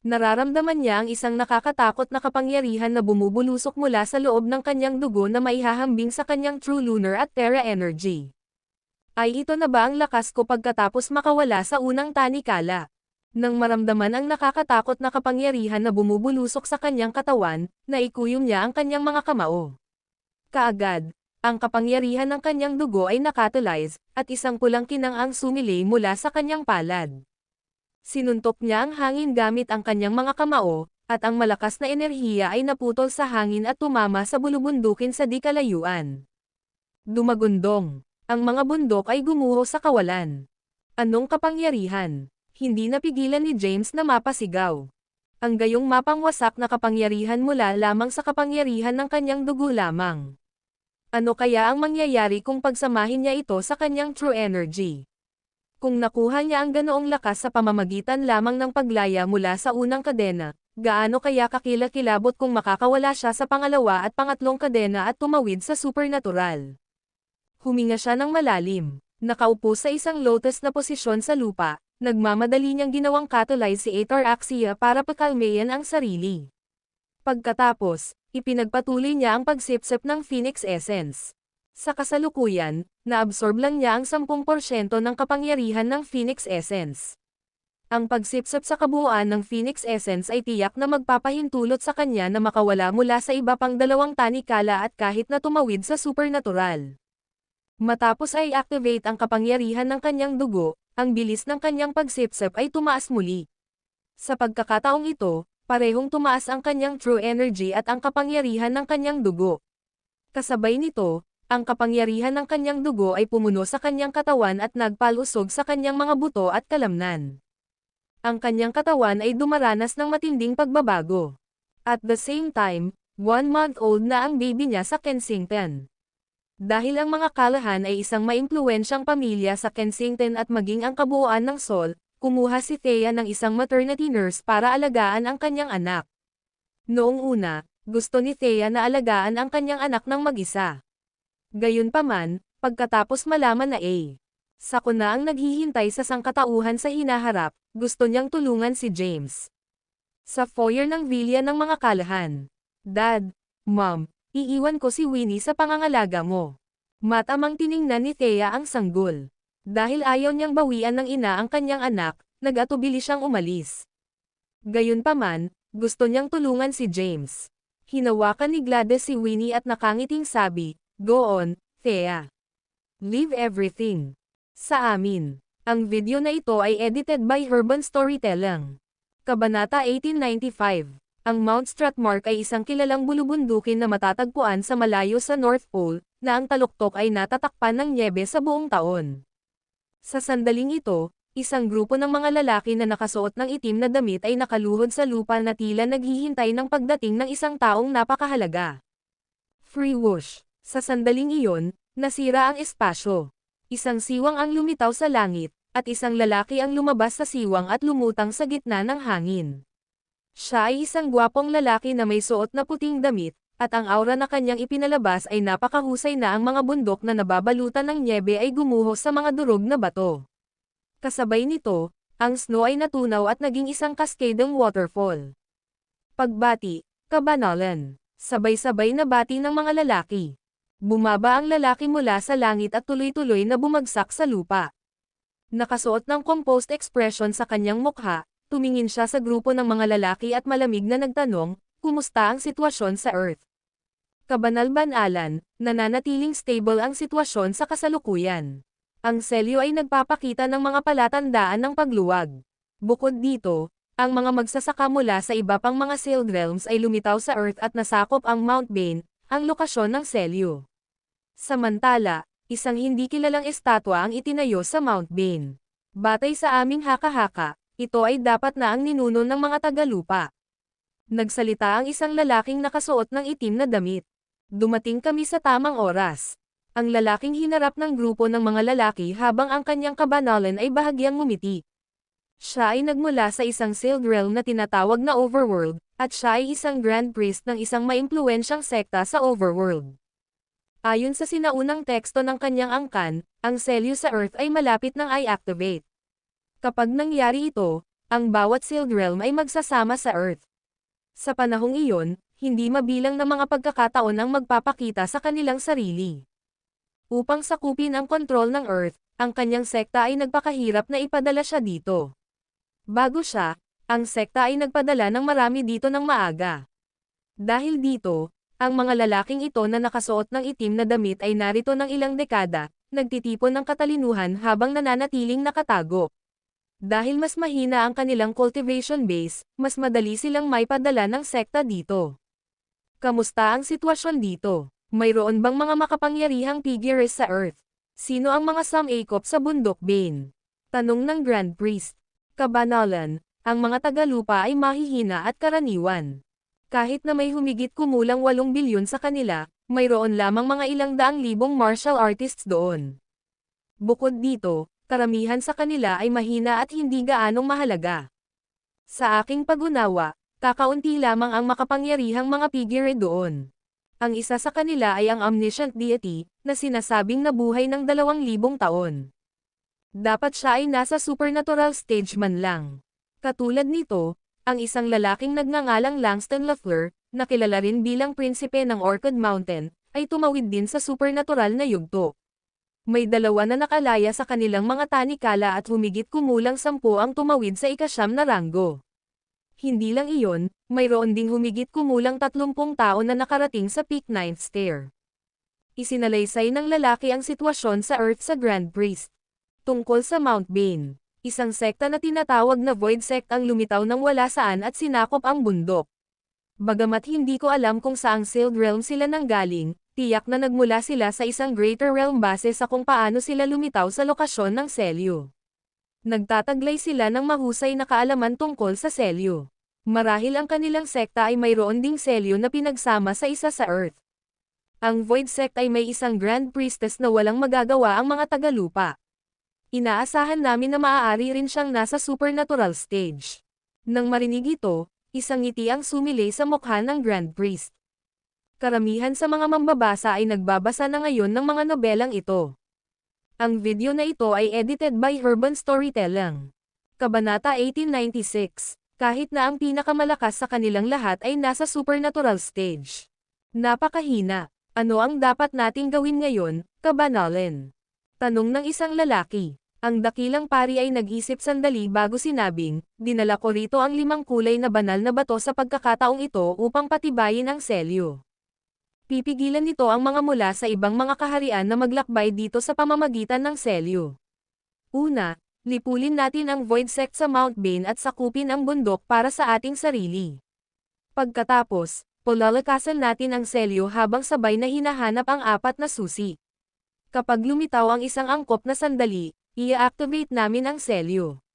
Nararamdaman niya ang isang nakakatakot na kapangyarihan na bumubulusok mula sa loob ng kanyang dugo na maihahambing sa kanyang True Lunar at Terra Energy. Ay ito na ba ang lakas ko pagkatapos makawala sa unang tanikala? Nang maramdaman ang nakakatakot na kapangyarihan na bumubulusok sa kanyang katawan, naikuyom niya ang kanyang mga kamao. Kaagad, ang kapangyarihan ng kanyang dugo ay nakatulize, at isang pulang kinang-ang sumilay mula sa kanyang palad. Sinuntok niya ang hangin gamit ang kanyang mga kamao, at ang malakas na enerhiya ay naputol sa hangin at tumama sa bulubundukin sa di kalayuan. Dumagundong. Ang mga bundok ay gumuho sa kawalan. Anong kapangyarihan? Hindi napigilan ni James na mapasigaw. Ang gayong mapangwasak na kapangyarihan mula lamang sa kapangyarihan ng kanyang dugo lamang. Ano kaya ang mangyayari kung pagsamahin niya ito sa kanyang True Energy? Kung nakuha niya ang ganoong lakas sa pamamagitan lamang ng paglaya mula sa unang kadena, gaano kaya kakilakilabot kung makakawala siya sa pangalawa at pangatlong kadena at tumawid sa supernatural? Huminga siya ng malalim. Nakaupo sa isang lotus na posisyon sa lupa, nagmamadali niyang ginawang katulay si Ataraxia para pakalmayan ang sarili. Pagkatapos, ipinagpatuloy niya ang pagsipsip ng Phoenix Essence. Sa kasalukuyan, naabsorb lang niya ang 10% ng kapangyarihan ng Phoenix Essence. Ang pagsipsip sa kabuuan ng Phoenix Essence ay tiyak na magpapahintulot sa kanya na makawala mula sa iba pang 2 tanikala at kahit na tumawid sa supernatural. Matapos ay activate ang kapangyarihan ng kanyang dugo, ang bilis ng kanyang pagsipsip ay tumaas muli. Sa pagkakataong ito, parehong tumaas ang kanyang True Energy at ang kapangyarihan ng kanyang dugo. Kasabay nito, ang kapangyarihan ng kanyang dugo ay pumuno sa kanyang katawan at nagpalusog sa kanyang mga buto at kalamnan. Ang kanyang katawan ay dumaranas ng matinding pagbabago. At the same time, 1-month-old na ang baby niya sa Kensington. Dahil ang mga Callahan ay isang maimpluwensyang pamilya sa Kensington at maging ang kabuuan ng Sol, kumuha si Thea ng isang maternity nurse para alagaan ang kanyang anak. Noong una, gusto ni Thea na alagaan ang kanyang anak ng mag-isa. Gayunpaman, pagkatapos malaman na Sako na ang naghihintay sa sangkatauhan sa hinaharap, gusto niyang tulungan si James. Sa foyer ng villa ng mga Callahan. Dad, Mom, iiwan ko si Winnie sa pangangalaga mo. Matamang tiningnan ni Thea ang sanggol. Dahil ayaw niyang bawian ng ina ang kanyang anak, nag-atubili siyang umalis. Gayunpaman, gusto niyang tulungan si James. Hinawakan ni Gladys si Winnie at nakangiting sabi, "Go on, Thea. Leave everything sa amin." Ang video na ito ay edited by Urban Storytelling. Kabanata 1895. Ang Mount Strathmark ay isang kilalang bulubundukin na matatagpuan sa malayo sa North Pole, na ang taluktok ay natatakpan ng nyebe sa buong taon. Sa sandaling ito, isang grupo ng mga lalaki na nakasuot ng itim na damit ay nakaluhod sa lupa na tila naghihintay ng pagdating ng isang taong napakahalaga. Free whoosh. Sa sandaling iyon, nasira ang espasyo. Isang siwang ang lumitaw sa langit, at isang lalaki ang lumabas sa siwang at lumutang sa gitna ng hangin. Siya ay isang gwapong lalaki na may suot na puting damit, at ang aura na kanyang ipinalabas ay napakahusay na ang mga bundok na nababalutan ng nyebe ay gumuho sa mga durog na bato. Kasabay nito, ang snow ay natunaw at naging isang cascading waterfall. Pagbati, kabanalan. Sabay-sabay na bati ng mga lalaki. Bumaba ang lalaki mula sa langit at tuloy-tuloy na bumagsak sa lupa. Nakasuot ng composed expression sa kanyang mukha, tumingin siya sa grupo ng mga lalaki at malamig na nagtanong, "Kumusta ang sitwasyon sa Earth?" Kabanal-banalan, nananatiling stable ang sitwasyon sa kasalukuyan. Ang selyo ay nagpapakita ng mga palatandaan ng pagluwag. Bukod dito, ang mga magsasaka mula sa iba pang mga sealed realms ay lumitaw sa Earth at nasakop ang Mount Bane, ang lokasyon ng selyo. Samantala, isang hindi kilalang estatwa ang itinayo sa Mount Bane. Batay sa aming haka-haka, ito ay dapat na ang ninuno ng mga tagalupa. Nagsalita ang isang lalaking nakasuot ng itim na damit. Dumating kami sa tamang oras. Ang lalaking hinarap ng grupo ng mga lalaki habang ang kanyang kabanalan ay bahagyang ngumiti. Siya ay nagmula sa isang sealed realm na tinatawag na Overworld, at siya ay isang Grand Priest ng isang maimpluwensyang sekta sa Overworld. Ayon sa sinaunang teksto ng kanyang angkan, ang selyo sa Earth ay malapit ng i-activate. Kapag nangyari ito, ang bawat sealed realm ay magsasama sa Earth. Sa panahong iyon, hindi mabilang na mga pagkakataon ang magpapakita sa kanilang sarili. Upang sakupin ang kontrol ng Earth, ang kanyang sekta ay nagpakahirap na ipadala siya dito. Bago siya, ang sekta ay nagpadala ng marami dito ng maaga. Dahil dito, ang mga lalaking ito na nakasuot ng itim na damit ay narito ng ilang dekada, nagtitipon ng katalinuhan habang nananatiling nakatago. Dahil mas mahina ang kanilang cultivation base, mas madali silang maipadala ng sekta dito. Kamusta ang sitwasyon dito? Mayroon bang mga makapangyarihang figures sa Earth? Sino ang mga Samacop sa Bundok Bane? Tanong ng Grand Priest. Kabanalan, ang mga tagalupa ay mahihina at karaniwan. Kahit na may humigit kumulang 8 bilyon sa kanila, mayroon lamang mga ilang daang libong martial artists doon. Bukod dito, karamihan sa kanila ay mahina at hindi gaanong mahalaga. Sa aking pag-unawa, kakaunti lamang ang makapangyarihang mga figure doon. Ang isa sa kanila ay ang omniscient deity, na sinasabing nabuhay ng 2,000 taon. Dapat siya ay nasa supernatural stage man lang. Katulad nito, ang isang lalaking nagngangalang Langston Lafleur, na kilala rin bilang prinsipe ng Orchid Mountain, ay tumawid din sa supernatural na yugto. May 2 na nakalaya sa kanilang mga tanikala at humigit kumulang 10 ang tumawid sa ika-9 na ranggo. Hindi lang iyon, mayroon ding humigit kumulang 30 tao na nakarating sa peak 9th stair. Isinalaysay ng lalaki ang sitwasyon sa Earth sa Grand Priest. Tungkol sa Mount Bane, isang sekta na tinatawag na Void Sect ang lumitaw ng wala saan at sinakop ang bundok. Bagamat hindi ko alam kung saang sealed realm sila nanggaling, tiyak na nagmula sila sa isang greater realm base sa kung paano sila lumitaw sa lokasyon ng selyo. Nagtataglay sila ng mahusay na kaalaman tungkol sa selyo. Marahil ang kanilang sekta ay mayroon ding selyo na pinagsama sa isa sa Earth. Ang Void Sect ay may isang Grand Priestess na walang magagawa ang mga tagalupa. Inaasahan namin na maaari rin siyang nasa supernatural stage. Nang marinig ito, isang ngiti ang sumilay sa mukha ng Grand Priest. Karamihan sa mga mambabasa ay nagbabasa na ngayon ng mga nobelang ito. Ang video na ito ay edited by Urban Storytelling. Kabanata 1896. Kahit na ang pinakamalakas sa kanilang lahat ay nasa supernatural stage. Napakahina. Ano ang dapat nating gawin ngayon, kabanalan? Tanong ng isang lalaki. Ang dakilang pari ay nag-isip sandali bago sinabing, dinala ko rito ang 5 kulay na banal na bato sa pagkakataong ito upang patibayin ang selyo. Pipigilan nito ang mga mula sa ibang mga kaharian na maglakbay dito sa pamamagitan ng selyo. Una, lipulin natin ang Void Sect sa Mount Bane at sakupin ang bundok para sa ating sarili. Pagkatapos, palalakasan natin ang selyo habang sabay na hinahanap ang 4 na susi. Kapag lumitaw ang isang angkop na sandali, i-activate namin ang selyo.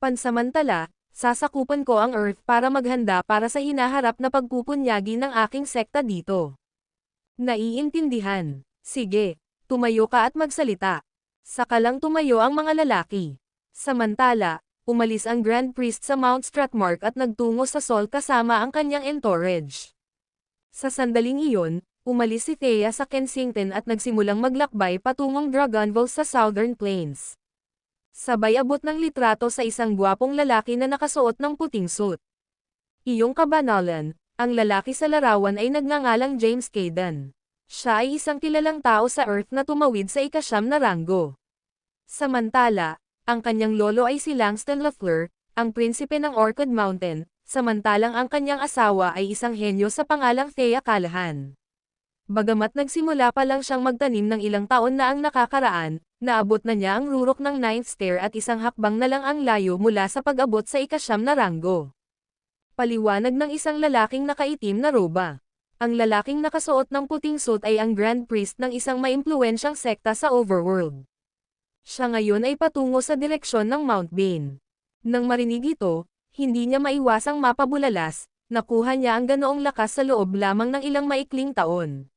Pansamantala, sasakupan ko ang Earth para maghanda para sa hinaharap na pagpupunyagi ng aking sekta dito. Naiintindihan. Sige, tumayo ka at magsalita. Saka lang tumayo ang mga lalaki. Samantala, umalis ang Grand Priest sa Mount Stratmark at nagtungo sa Sol kasama ang kanyang entourage. Sa sandaling iyon, umalis si Thea sa Kensington at nagsimulang maglakbay patungong Dragonville sa Southern Plains. Sabay abot ng litrato sa isang gwapong lalaki na nakasuot ng puting suit. Iyong kabanalan, ang lalaki sa larawan ay nagngangalang James Caden. Siya ay isang kilalang tao sa Earth na tumawid sa ika-9 na ranggo. Samantala, ang kanyang lolo ay si Langston Lafleur, ang prinsipe ng Orchid Mountain, samantalang ang kanyang asawa ay isang henyo sa pangalang Thea Callahan. Bagamat nagsimula pa lang siyang magtanim ng ilang taon na ang nakakaraan, naabot na niya ang rurok ng 9th stair at isang hakbang na lang ang layo mula sa pag-abot sa ika-9 na ranggo. Paliwanag ng isang lalaking nakaitim na roba. Ang lalaking nakasuot ng puting suit ay ang Grand Priest ng isang maimpluwensyang sekta sa Overworld. Siya ngayon ay patungo sa direksyon ng Mount Bane. Nang marinig ito, hindi niya maiwasang mapabulalas, nakuha niya ang ganoong lakas sa loob lamang ng ilang maikling taon.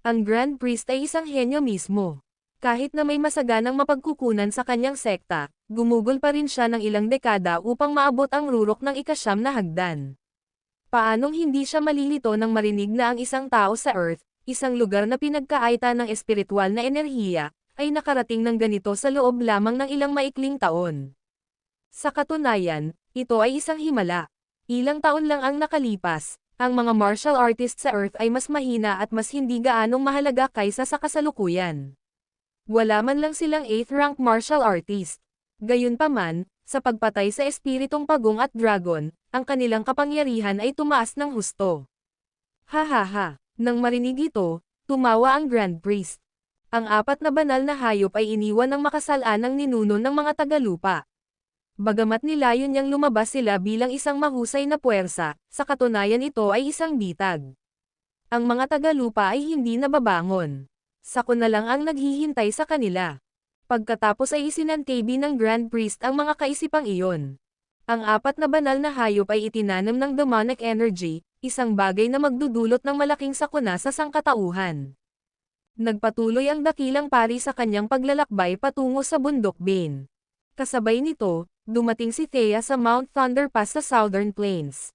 Ang Grand Priest ay isang henyo mismo. Kahit na may masaganang mapagkukunan sa kanyang sekta, gumugol pa rin siya ng ilang dekada upang maabot ang rurok ng ika-9 na hagdan. Paanong hindi siya malilito nang marinig na ang isang tao sa Earth, isang lugar na pinagkaita ng espiritual na enerhiya, ay nakarating ng ganito sa loob lamang ng ilang maikling taon. Sa katunayan, ito ay isang himala. Ilang taon lang ang nakalipas, ang mga martial artists sa Earth ay mas mahina at mas hindi gaanong mahalaga kaysa sa kasalukuyan. Wala man lang silang 8th rank martial artist. Gayunpaman, sa pagpatay sa espiritong pagong at dragon, ang kanilang kapangyarihan ay tumaas ng husto. Hahaha, nang marinig ito, tumawa ang Grand Priest. Ang 4 na banal na hayop ay iniwan ng makasalanang ninuno ng mga tagalupa. Bagamat nilayon niyang lumabas sila bilang isang mahusay na puwersa, sa katunayan ito ay isang bitag. Ang mga tagalupa ay hindi nababangon. Sako na lang ang naghihintay sa kanila. Pagkatapos ay isinantabi ng Grand Priest ang mga kaisipang iyon. Ang 4 na banal na hayop ay itinanam ng demonic energy, isang bagay na magdudulot ng malaking sakuna sa sangkatauhan. Nagpatuloy ang dakilang pari sa kanyang paglalakbay patungo sa bundok Bane. Kasabay nito, dumating si Thea sa Mount Thunder Pass sa Southern Plains.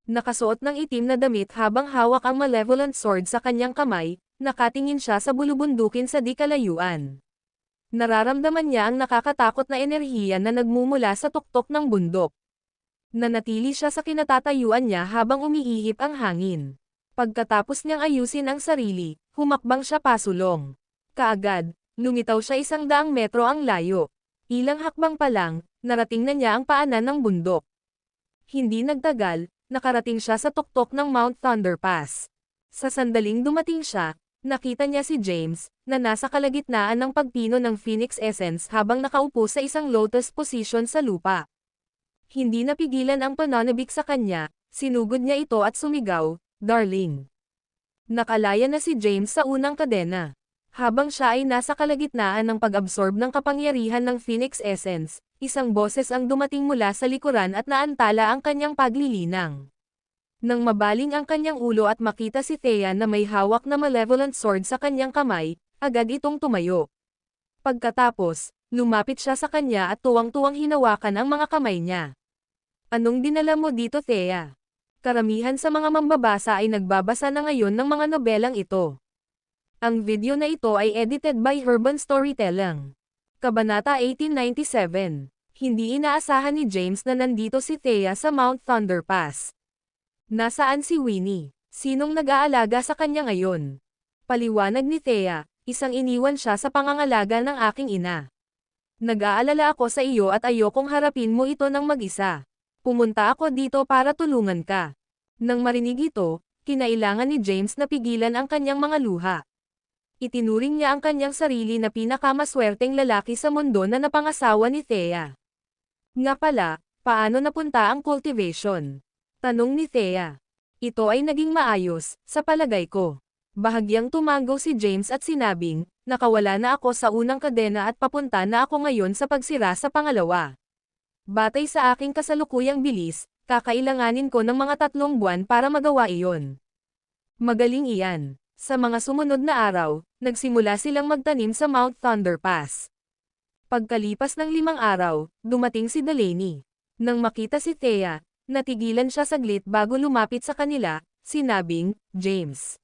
Nakasuot ng itim na damit habang hawak ang malevolent sword sa kanyang kamay, nakatingin siya sa bulubundukin sa di kalayuan. Nararamdaman niya ang nakakatakot na enerhiya na nagmumula sa tuktok ng bundok. Nanatili siya sa kinatatayuan niya habang umiihip ang hangin. Pagkatapos niyang ayusin ang sarili, humakbang siya pasulong. Kaagad, lumitaw siya 100 metro ang layo. Ilang hakbang pa lang, narating na niya ang paanan ng bundok. Hindi nagtagal, nakarating siya sa tuktok ng Mount Thunder Pass. Sa sandaling dumating siya, nakita niya si James, na nasa kalagitnaan ng pagpino ng Phoenix Essence habang nakaupo sa isang lotus position sa lupa. Hindi napigilan ang pananabik sa kanya, sinugod niya ito at sumigaw, "Darling." Nakalaya na si James sa unang kadena. Habang siya ay nasa kalagitnaan ng pag-absorb ng kapangyarihan ng Phoenix Essence, Isang boses ang dumating mula sa likuran at naantala ang kanyang paglilinang. Nang mabaling ang kanyang ulo at makita si Thea na may hawak na malevolent sword sa kanyang kamay, agad itong tumayo. Pagkatapos, lumapit siya sa kanya at tuwang-tuwang hinawakan ang mga kamay niya. Anong dinala mo dito, Thea? Karamihan sa mga mambabasa ay nagbabasa na ngayon ng mga nobelang ito. Ang video na ito ay edited by Urban Storytelling. Kabanata 1897. Hindi inaasahan ni James na nandito si Thea sa Mount Thunder Pass. Nasaan si Winnie? Sinong nag-aalaga sa kanya ngayon? Paliwanag ni Thea, isang iniwan siya sa pangangalaga ng aking ina. Nag-aalala ako sa iyo at ayokong harapin mo ito ng mag-isa. Pumunta ako dito para tulungan ka. Nang marinig ito, kinailangan ni James na pigilan ang kanyang mga luha. Itinuring niya ang kanyang sarili na pinakamaswerteng lalaki sa mundo na napangasawa ni Thea. Nga pala, paano napunta ang cultivation? Tanong ni Thea. Ito ay naging maayos, sa palagay ko. Bahagyang tumango si James at sinabing, nakawala na ako sa unang kadena at papunta na ako ngayon sa pagsira sa pangalawa. Batay sa aking kasalukuyang bilis, kakailanganin ko ng mga 3 buwan para magawa iyon. Magaling iyan. Sa mga sumunod na araw, nagsimula silang magtanim sa Mount Thunder Pass. Pagkalipas ng 5 araw, dumating si Delaney. Nang makita si Thea, natigilan siya saglit bago lumapit sa kanila, sinabing, James.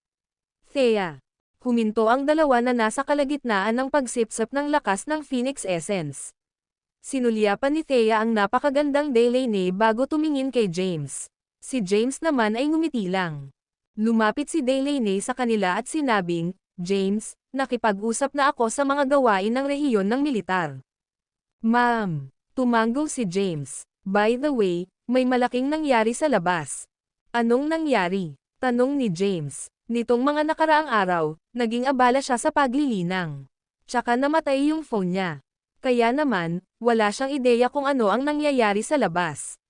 Thea. Huminto ang dalawa na nasa kalagitnaan ng pagsipsip ng lakas ng Phoenix Essence. Sinulyapan ni Thea ang napakagandang Delaney bago tumingin kay James. Si James naman ay ngumiti lang. Lumapit si Delaney sa kanila at sinabing, James, nakipag-usap na ako sa mga gawain ng rehiyon ng militar. Ma'am, tumango si James. By the way, may malaking nangyari sa labas. Anong nangyari? Tanong ni James. Nitong mga nakaraang araw, naging abala siya sa paglilinang. Tsaka namatay yung phone niya. Kaya naman, wala siyang ideya kung ano ang nangyayari sa labas.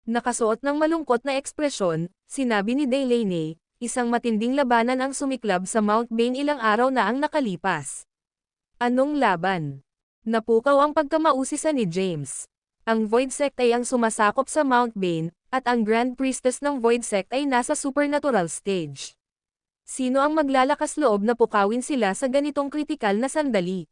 Nakasuot ng malungkot na ekspresyon, sinabi ni Delaney, isang matinding labanan ang sumiklab sa Mount Bane ilang araw na ang nakalipas. Anong laban? Napukaw ang pagkamausisa ni James. Ang Void Sect ay ang sumasakop sa Mount Bane, at ang Grand Priestess ng Void Sect ay nasa supernatural stage. Sino ang maglalakas loob na pukawin sila sa ganitong kritikal na sandali?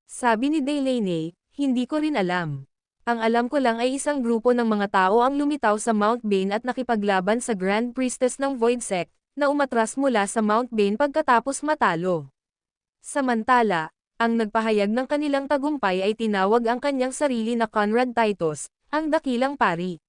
Sabi ni Delaney, hindi ko rin alam. Ang alam ko lang ay isang grupo ng mga tao ang lumitaw sa Mount Bane at nakipaglaban sa Grand Priestess ng Void Sect, na umatras mula sa Mount Bane pagkatapos matalo. Samantala, ang nagpahayag ng kanilang tagumpay ay tinawag ang kanyang sarili na Conrad Titus, ang dakilang pari.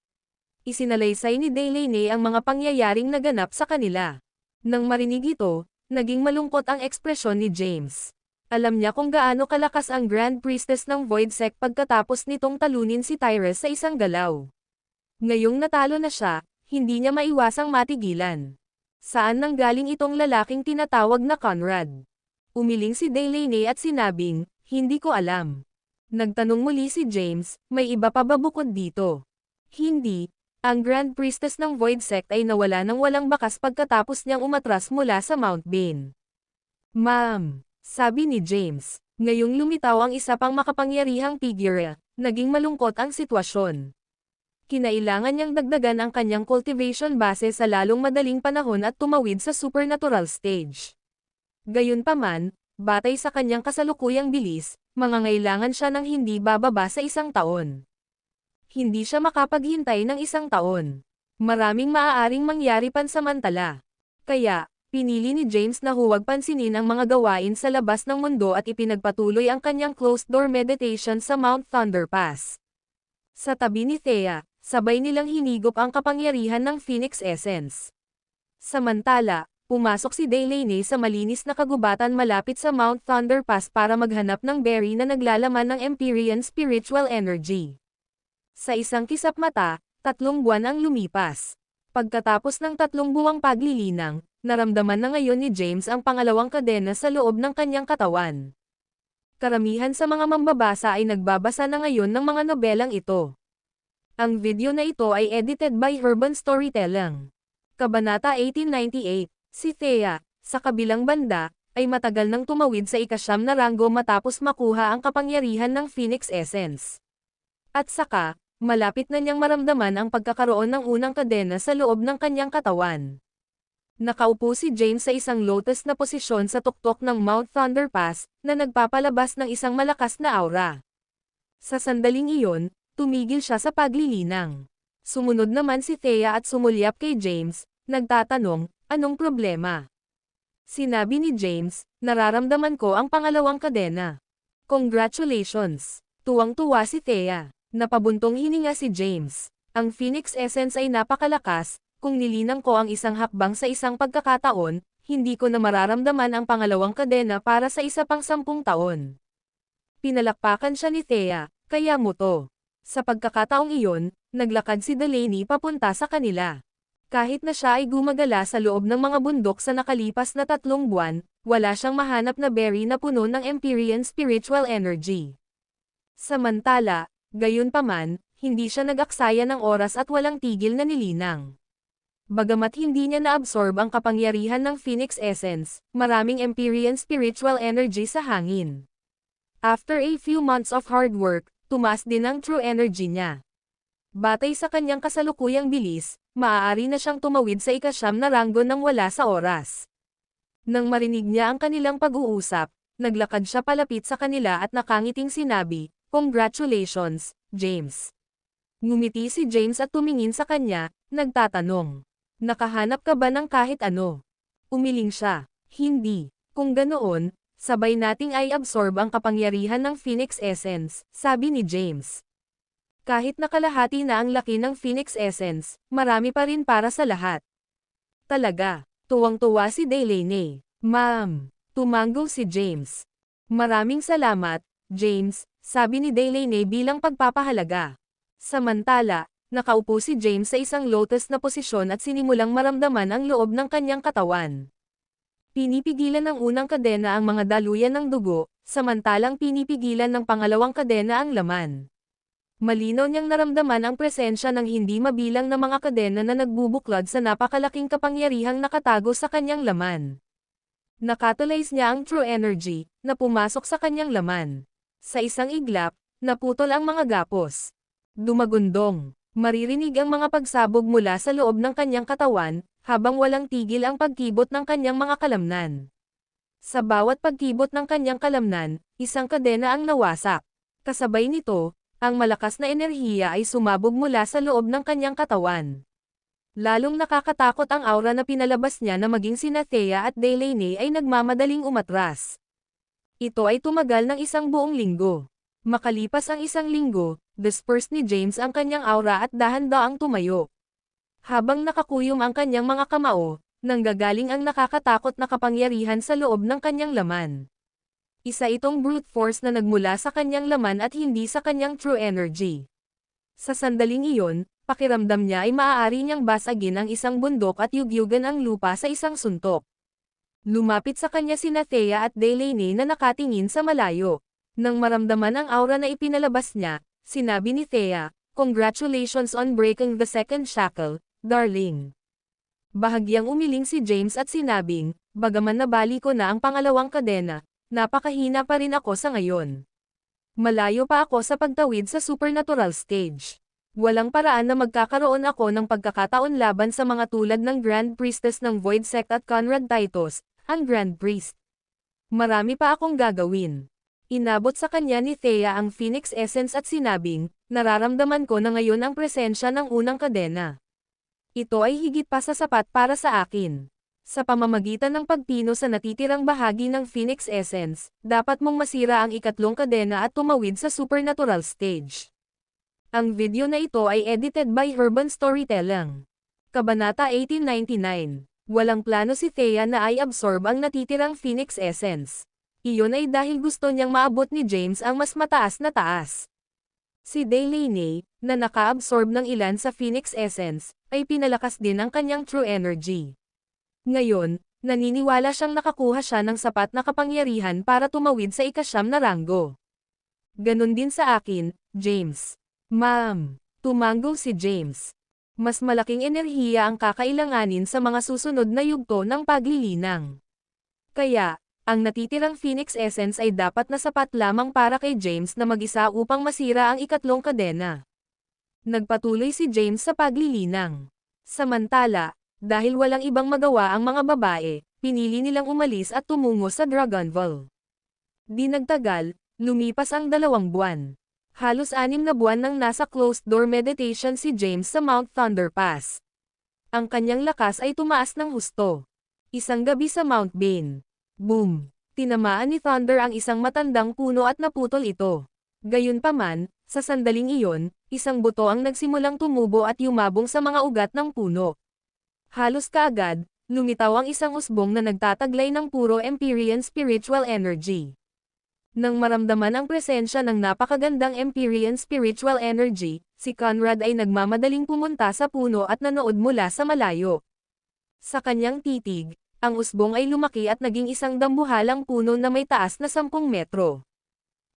Isinalaysay ni Delaney ang mga pangyayaring naganap sa kanila. Nang marinig ito, naging malungkot ang ekspresyon ni James. Alam niya kung gaano kalakas ang Grand Priestess ng Void Sect pagkatapos nitong talunin si Tyrus sa isang galaw. Ngayong natalo na siya, hindi niya maiwasang matigilan. Saan nanggaling itong lalaking tinatawag na Conrad? Umiling si Delaney at sinabing, hindi ko alam. Nagtanong muli si James, may iba pa ba bukod dito? Hindi. Ang Grand Priestess ng Void Sect ay nawala ng walang bakas pagkatapos niyang umatras mula sa Mount Bane. Ma'am, sabi ni James, ngayong lumitaw ang isa pang makapangyarihang figure, naging malungkot ang sitwasyon. Kinailangan niyang dagdagan ang kanyang cultivation base sa lalong madaling panahon at tumawid sa supernatural stage. Gayunpaman, batay sa kanyang kasalukuyang bilis, mangangailangan siya ng hindi bababa sa 1 taon. Hindi siya makapaghintay ng 1 taon. Maraming maaaring mangyari pansamantala. Kaya, pinili ni James na huwag pansinin ang mga gawain sa labas ng mundo at ipinagpatuloy ang kanyang closed-door meditation sa Mount Thunder Pass. Sa tabi ni Thea, sabay nilang hinigop ang kapangyarihan ng Phoenix Essence. Samantala, pumasok si Delaney sa malinis na kagubatan malapit sa Mount Thunder Pass para maghanap ng berry na naglalaman ng Empyrean spiritual energy. Sa isang kisap mata, 3 buwan ang lumipas. Pagkatapos ng 3 buwang paglilinang, naramdaman na ngayon ni James ang pangalawang kadena sa loob ng kanyang katawan. Karamihan sa mga mambabasa ay nagbabasa na ngayon ng mga nobelang ito. Ang video na ito ay edited by Urban Storytelling. Kabanata 1898, si Thea, sa kabilang banda, ay matagal nang tumawid sa ika-9 na ranggo matapos makuha ang kapangyarihan ng Phoenix Essence. At saka, malapit na niyang maramdaman ang pagkakaroon ng unang kadena sa loob ng kanyang katawan. Nakaupo si James sa isang lotus na posisyon sa tuktok ng Mount Thunder Pass, na nagpapalabas ng isang malakas na aura. Sa sandaling iyon, tumigil siya sa paglilinang. Sumunod naman si Thea at sumulyap kay James, nagtatanong, anong problema? Sinabi ni James, nararamdaman ko ang pangalawang kadena. Congratulations! Tuwang-tuwa si Thea. Napabuntong hininga si James. Ang Phoenix Essence ay napakalakas, kung nilinang ko ang isang hakbang sa isang pagkakataon, hindi ko na mararamdaman ang pangalawang kadena para sa isa pang 10 taon. Pinalakpakan siya ni Thea, kaya mo to. Sa pagkakataong iyon, naglakad si Delaney papunta sa kanila. Kahit na siya ay gumagala sa loob ng mga bundok sa nakalipas na 3 buwan, wala siyang mahanap na berry na puno ng Empyrean spiritual energy. Samantala, gayunpaman, hindi siya nag-aksaya ng oras at walang tigil na nilinang. Bagamat hindi niya na-absorb ang kapangyarihan ng Phoenix Essence, maraming Empyrean spiritual energy sa hangin. After a few months of hard work, tumaas din ang true energy niya. Batay sa kanyang kasalukuyang bilis, maaari na siyang tumawid sa ika-9 na ranggo nang wala sa oras. Nang marinig niya ang kanilang pag-uusap, naglakad siya palapit sa kanila at nakangiting sinabi, "Congratulations, James." Ngumiti si James at tumingin sa kanya, nagtatanong, "Nakahanap ka ba ng kahit ano?" Umiling siya, "Hindi. Kung ganoon, sabay nating ay absorb ang kapangyarihan ng Phoenix Essence," sabi ni James. Kahit nakalahati na ang laki ng Phoenix Essence, marami pa rin para sa lahat. Talaga, tuwang-tuwa si Delaney. "Ma'am," tumango si James. "Maraming salamat, James," sabi ni Delaney bilang pagpapahalaga. Samantala, nakaupo si James sa isang lotus na posisyon at sinimulang maramdaman ang loob ng kanyang katawan. Pinipigilan ng unang kadena ang mga daluyan ng dugo, samantalang pinipigilan ng pangalawang kadena ang laman. Malinaw niyang naramdaman ang presensya ng hindi mabilang na mga kadena na nagbubuklod sa napakalaking kapangyarihang nakatago sa kanyang laman. Nakatulize niya ang true energy, na pumasok sa kanyang laman. Sa isang iglap, naputol ang mga gapos. Dumagundong. Maririnig ang mga pagsabog mula sa loob ng kanyang katawan, habang walang tigil ang pagkibot ng kanyang mga kalamnan. Sa bawat pagkibot ng kanyang kalamnan, isang kadena ang nawasak. Kasabay nito, ang malakas na enerhiya ay sumabog mula sa loob ng kanyang katawan. Lalong nakakatakot ang aura na pinalabas niya na maging sina Thea at Delaney ay nagmamadaling umatras. Ito ay tumagal ng 1 buong linggo. Makalipas ang 1 linggo, dispersed ni James ang kanyang aura at dahan-daang tumayo. Habang nakakuyom ang kanyang mga kamao, nanggagaling ang nakakatakot na kapangyarihan sa loob ng kanyang laman. Isa itong brute force na nagmula sa kanyang laman at hindi sa kanyang true energy. Sa sandaling iyon, pakiramdam niya ay maaari niyang basagin ang isang bundok at yugyugan ang lupa sa isang suntok. Lumapit sa kanya sina Thea at Delaney na nakatingin sa malayo. Nang maramdaman ang aura na ipinalabas niya, sinabi ni Thea, "Congratulations on breaking the second shackle, darling." Bahagyang umiling si James at sinabing, "Bagaman nabali ko na ang pangalawang kadena, napakahina pa rin ako sa ngayon. Malayo pa ako sa pagtawid sa supernatural stage. Walang paraan na magkakaroon ako ng pagkakataon laban sa mga tulad ng Grand Priestess ng Void Sect at Conrad Titus, ang Grand Priest. Marami pa akong gagawin." Inabot sa kanya ni Thea ang Phoenix Essence at sinabing, "Nararamdaman ko na ngayon ang presensya ng unang kadena. Ito ay higit pa sa sapat para sa akin. Sa pamamagitan ng pagpino sa natitirang bahagi ng Phoenix Essence, dapat mong masira ang ikatlong kadena at tumawid sa supernatural stage." Ang video na ito ay edited by Urban Storytelling. Kabanata 1899. Walang plano si Thea na ay absorb ang natitirang Phoenix Essence. Iyon ay dahil gusto niyang maabot ni James ang mas mataas na taas. Si Delaney, na naka-absorb ng ilan sa Phoenix Essence, ay pinalakas din ang kanyang true energy. Ngayon, naniniwala siyang nakakuha siya ng sapat na kapangyarihan para tumawid sa ika-9 na ranggo. "Ganon din sa akin, James." "Ma'am," tumango si James. "Mas malaking enerhiya ang kakailanganin sa mga susunod na yugto ng paglilinang. Kaya, Ang natitirang Phoenix Essence ay dapat na sapat lamang para kay James na mag-isa upang masira ang ikatlong kadena. Nagpatuloy si James sa paglilinang. Samantala, dahil walang ibang magawa ang mga babae, pinili nilang umalis at tumungo sa Dragonval. Di nagtagal, lumipas ang 2 buwan. Halos 6 na buwan nang nasa closed-door meditation si James sa Mount Thunder Pass. Ang kanyang lakas ay tumaas ng husto. Isang gabi sa Mount Bane. Boom! Tinamaan ni Thunder ang isang matandang puno at naputol ito. Gayunpaman, sa sandaling iyon, isang buto ang nagsimulang tumubo at yumabong sa mga ugat ng puno. Halos kaagad, lumitaw ang isang usbong na nagtataglay ng puro Empyrean spiritual energy. Nang maramdaman ang presensya ng napakagandang Empyrean spiritual energy, si Conrad ay nagmamadaling pumunta sa puno at nanood mula sa malayo. Sa kanyang titig, ang usbong ay lumaki at naging isang dambuhalang puno na may taas na 10 metro.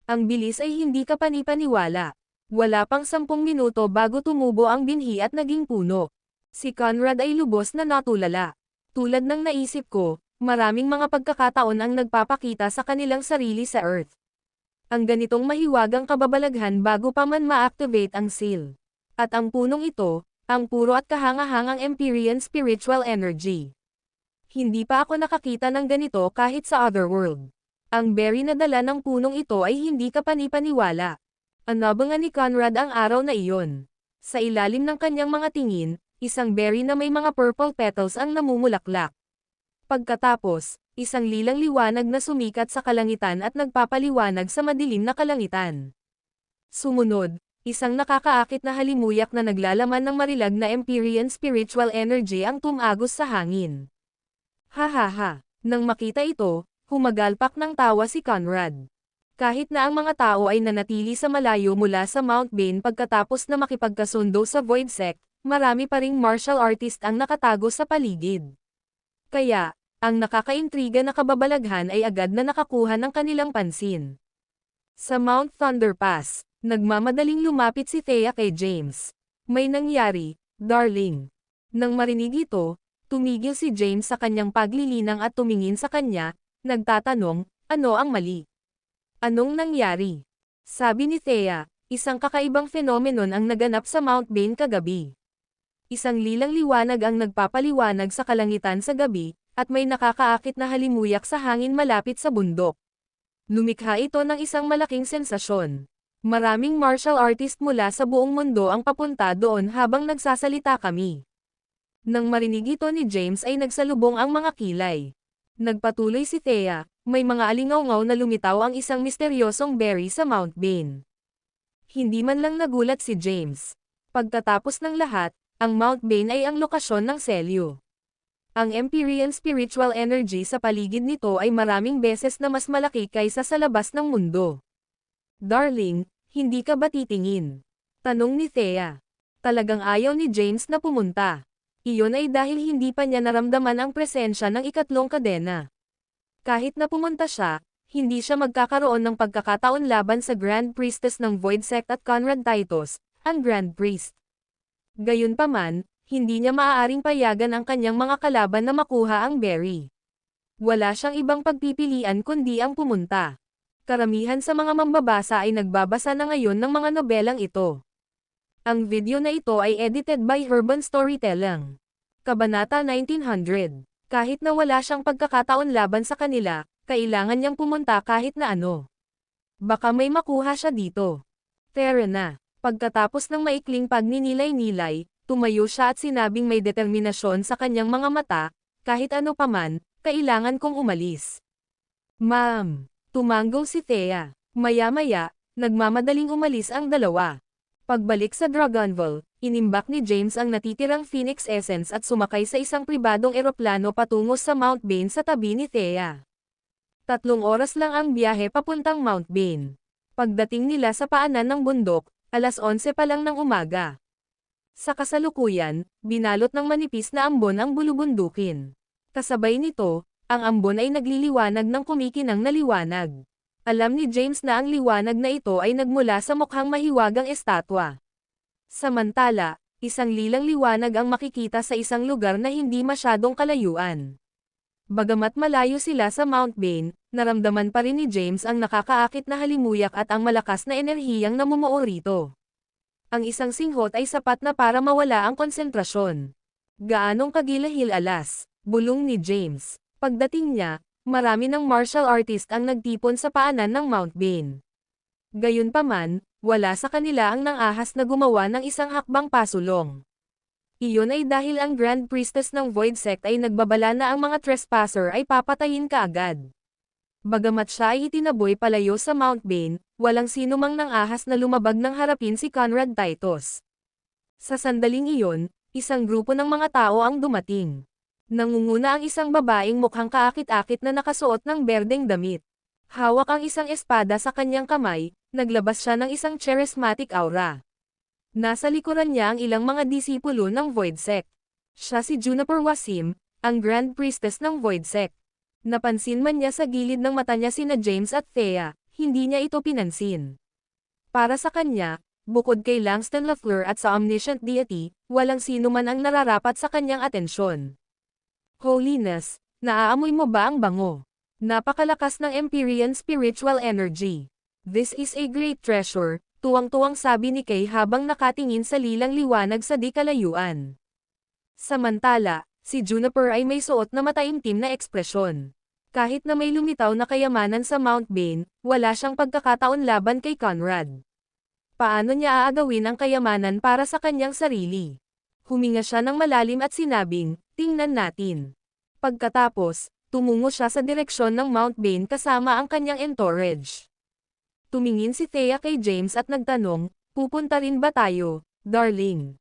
Ang bilis ay hindi kapani-paniwala. Wala pang 10 minuto bago tumubo ang binhi at naging puno. Si Conrad ay lubos na natulala. Tulad ng naisip ko, maraming mga pagkakataon ang nagpapakita sa kanilang sarili sa Earth. Ang ganitong mahiwagang kababalaghan bago pa man ma-activate ang seal. At ang punong ito, ang puro at kahangahangang Empyrean spiritual energy. Hindi pa ako nakakita ng ganito kahit sa Otherworld. Ang berry na dala ng punong ito ay hindi kapani-paniwala. Anabangan ni Conrad ang araw na iyon. Sa ilalim ng kanyang mga tingin, isang berry na may mga purple petals ang namumulaklak. Pagkatapos, isang lilang liwanag na sumikat sa kalangitan at nagpapaliwanag sa madilim na kalangitan. Sumunod, isang nakakaakit na halimuyak na naglalaman ng marilag na Empyrean spiritual energy ang tumagos sa hangin. Hahaha, nang makita ito, humagalpak ng tawa si Conrad. Kahit na ang mga tao ay nanatili sa malayo mula sa Mount Bane pagkatapos na makipagkasundo sa Void Sect, marami pa ring martial artist ang nakatago sa paligid. Kaya, ang nakakaintriga na kababalaghan ay agad na nakakuha ng kanilang pansin. Sa Mount Thunder Pass, nagmamadaling lumapit si Thea kay James. May nangyari, darling. Nang marinig ito, tumigil si James sa kanyang paglilinang at tumingin sa kanya, nagtatanong, ano ang mali? Anong nangyari? Sabi ni Thea, isang kakaibang phenomenon ang naganap sa Mount Bane kagabi. Isang lilang liwanag ang nagpapaliwanag sa kalangitan sa gabi, at may nakakaakit na halimuyak sa hangin malapit sa bundok. Lumikha ito ng isang malaking sensasyon. Maraming martial artist mula sa buong mundo ang papunta doon habang nagsasalita kami. Nang marinig ito ni James ay nagsalubong ang mga kilay. Nagpatuloy si Thea, may mga alingaw-ngaw na lumitaw ang isang misteryosong berry sa Mount Bane. Hindi man lang nagulat si James. Pagkatapos ng lahat, ang Mount Bane ay ang lokasyon ng selyo. Ang Empyrean spiritual energy sa paligid nito ay maraming beses na mas malaki kaysa sa labas ng mundo. Darling, hindi ka ba titingin? Tanong ni Thea. Talagang ayaw ni James na pumunta. Iyon ay dahil hindi pa niya naramdaman ang presensya ng ikatlong kadena. Kahit na pumunta siya, hindi siya magkakaroon ng pagkakataon laban sa Grand Priestess ng Void Sect at Conrad Titus, ang Grand Priest. Gayunpaman, hindi niya maaaring payagan ang kanyang mga kalaban na makuha ang berry. Wala siyang ibang pagpipilian kundi ang pumunta. Karamihan sa mga mambabasa ay nagbabasa na ngayon ng mga nobelang ito. Ang video na ito ay edited by Urban Storytelling. Kabanata 1900. Kahit na wala siyang pagkakataon laban sa kanila, kailangan niyang pumunta kahit na ano. Baka may makuha siya dito. Tara na. Pagkatapos ng maikling pagninilay-nilay, tumayo siya at sinabing may determinasyon sa kanyang mga mata, kahit ano paman, kailangan kong umalis. Ma'am. Tumango si Thea. Maya-maya, nagmamadaling umalis ang dalawa. Pagbalik sa Dragonval, inimbak ni James ang natitirang Phoenix Essence at sumakay sa isang pribadong eroplano patungo sa Mount Bane sa tabi ni Thea. 3 oras lang ang biyahe papuntang Mount Bane. Pagdating nila sa paanan ng bundok, 11:00 pa lang ng umaga. Sa kasalukuyan, binalot ng manipis na ambon ang bulubundukin. Kasabay nito, ang ambon ay nagliliwanag ng kumikinang na liwanag. Alam ni James na ang liwanag na ito ay nagmula sa mukhang mahiwagang estatwa. Samantala, isang lilang liwanag ang makikita sa isang lugar na hindi masyadong kalayuan. Bagamat malayo sila sa Mount Bane, naramdaman pa rin ni James ang nakakaakit na halimuyak at ang malakas na enerhiyang namumuo rito. Ang isang singhot ay sapat na para mawala ang konsentrasyon. Gaanong kagilahil alas, bulong ni James. Pagdating niya, marami ng martial artist ang nagtipon sa paanan ng Mount Bane. Gayunpaman, wala sa kanila ang nang-ahas na gumawa ng isang hakbang pasulong. Iyon ay dahil ang Grand Priestess ng Void Sect ay nagbabala na ang mga trespasser ay papatayin kaagad. Bagamat siya ay itinaboy palayo sa Mount Bane, walang sinumang nang-ahas na lumabag nang harapin si Conrad Titus. Sa sandaling iyon, isang grupo ng mga tao ang dumating. Nangunguna ang isang babaeng mukhang kaakit-akit na nakasuot ng berdeng damit. Hawak ang isang espada sa kanyang kamay, naglabas siya ng isang charismatic aura. Nasa likuran niya ang ilang mga disipulo ng Void Sect. Siya si Juniper Wasim, ang Grand Priestess ng Void Sect. Napansin man niya sa gilid ng mata niya sina James at Thea, hindi niya ito pinansin. Para sa kanya, bukod kay Langston Lafleur at sa Omniscient Deity, walang sino man ang nararapat sa kanyang atensyon. Holiness, naaamoy mo ba ang bango? Napakalakas ng Empyrean spiritual energy. This is a great treasure, tuwang-tuwang sabi ni Kay habang nakatingin sa lilang liwanag sa di kalayuan. Samantala, si Juniper ay may suot na mataimtim na ekspresyon. Kahit na may lumitaw na kayamanan sa Mount Bane, wala siyang pagkakataon laban kay Conrad. Paano niya aagawin ang kayamanan para sa kanyang sarili? Huminga siya ng malalim at sinabing, tingnan natin. Pagkatapos, tumungo siya sa direksyon ng Mount Bane kasama ang kanyang entourage. Tumingin si Thea kay James at nagtanong, pupunta rin ba tayo, darling?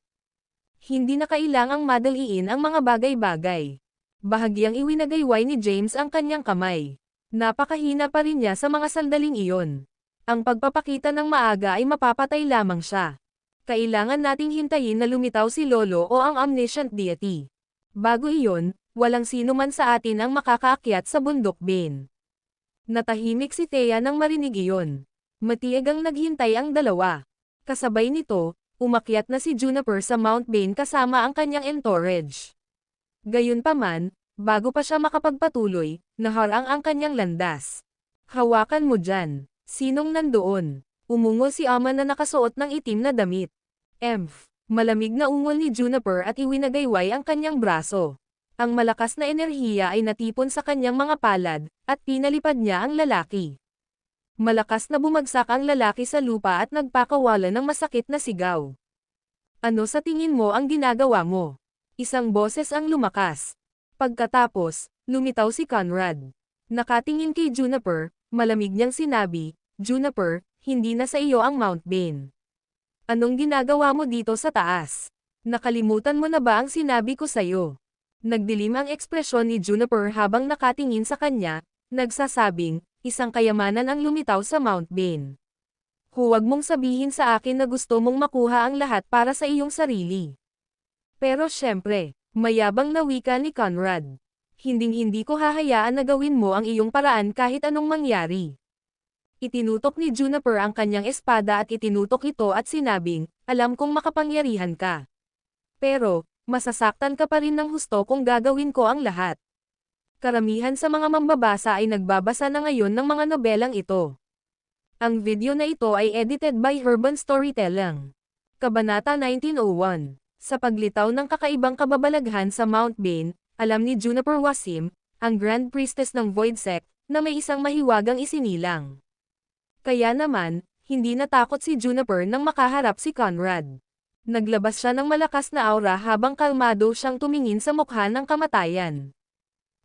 Hindi na kailangang madaliin ang mga bagay-bagay. Bahagyang iwinagayway ni James ang kanyang kamay. Napakahina pa rin niya sa mga sandaling iyon. Ang pagpapakita ng maaga ay mapapatay lamang siya. Kailangan nating hintayin na lumitaw si Lolo o ang Omniscient Deity. Bago iyon, walang sino man sa atin ang makakaakyat sa bundok Bane. Natahimik si Thea nang marinig iyon. Matiyagang naghintay ang dalawa. Kasabay nito, umakyat na si Juniper sa Mount Bane kasama ang kanyang entourage. Gayunpaman, bago pa siya makapagpatuloy, naharang ang kanyang landas. Hawakan mo dyan. Sinong nandoon? Umungo si Ama na nakasuot ng itim na damit. Malamig na ungol ni Juniper at iwinagayway ang kanyang braso. Ang malakas na enerhiya ay natipon sa kanyang mga palad, at pinalipad niya ang lalaki. Malakas na bumagsak ang lalaki sa lupa at nagpakawala ng masakit na sigaw. Ano sa tingin mo ang ginagawa mo? Isang boses ang lumakas. Pagkatapos, lumitaw si Conrad. Nakatingin kay Juniper, malamig niyang sinabi, Juniper, hindi na sa iyo ang Mount Bane. Anong ginagawa mo dito sa taas? Nakalimutan mo na ba ang sinabi ko sa'yo? Nagdilim ang ekspresyon ni Juniper habang nakatingin sa kanya, nagsasabing, isang kayamanan ang lumitaw sa Mount Bane. Huwag mong sabihin sa akin na gusto mong makuha ang lahat para sa iyong sarili. Pero syempre, mayabang na wika ni Conrad. Hinding-hindi ko hahayaan na gawin mo ang iyong paraan kahit anong mangyari. Itinutok ni Juniper ang kanyang espada at itinutok ito at sinabing, alam kong makapangyarihan ka. Pero, masasaktan ka pa rin ng husto kung gagawin ko ang lahat. Karamihan sa mga mambabasa ay nagbabasa na ngayon ng mga nobelang ito. Ang video na ito ay edited by Herban Storytelling. Kabanata 1901. Sa paglitaw ng kakaibang kababalaghan sa Mount Bane, alam ni Juniper Wasim, ang Grand Priestess ng Void Sect, na may isang mahiwagang isinilang. Kaya naman, hindi natakot si Juniper nang makaharap si Conrad. Naglabas siya ng malakas na aura habang kalmado siyang tumingin sa mukha ng kamatayan.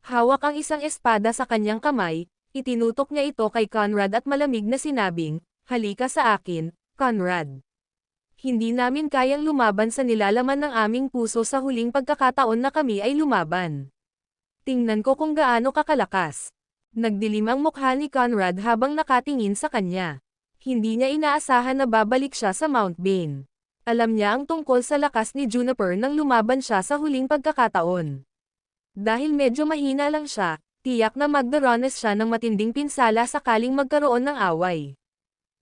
Hawak ang isang espada sa kanyang kamay, itinutok niya ito kay Conrad at malamig na sinabing, halika sa akin, Conrad. Hindi namin kayang lumaban sa nilalaman ng aming puso sa huling pagkakataon na kami ay lumaban. Tingnan ko kung gaano kakalakas. Nagdilim ang mukha ni Conrad habang nakatingin sa kanya. Hindi niya inaasahan na babalik siya sa Mount Bane. Alam niya ang tungkol sa lakas ni Juniper nang lumaban siya sa huling pagkakataon. Dahil medyo mahina lang siya, tiyak na magdaranas siya ng matinding pinsala sakaling magkaroon ng away.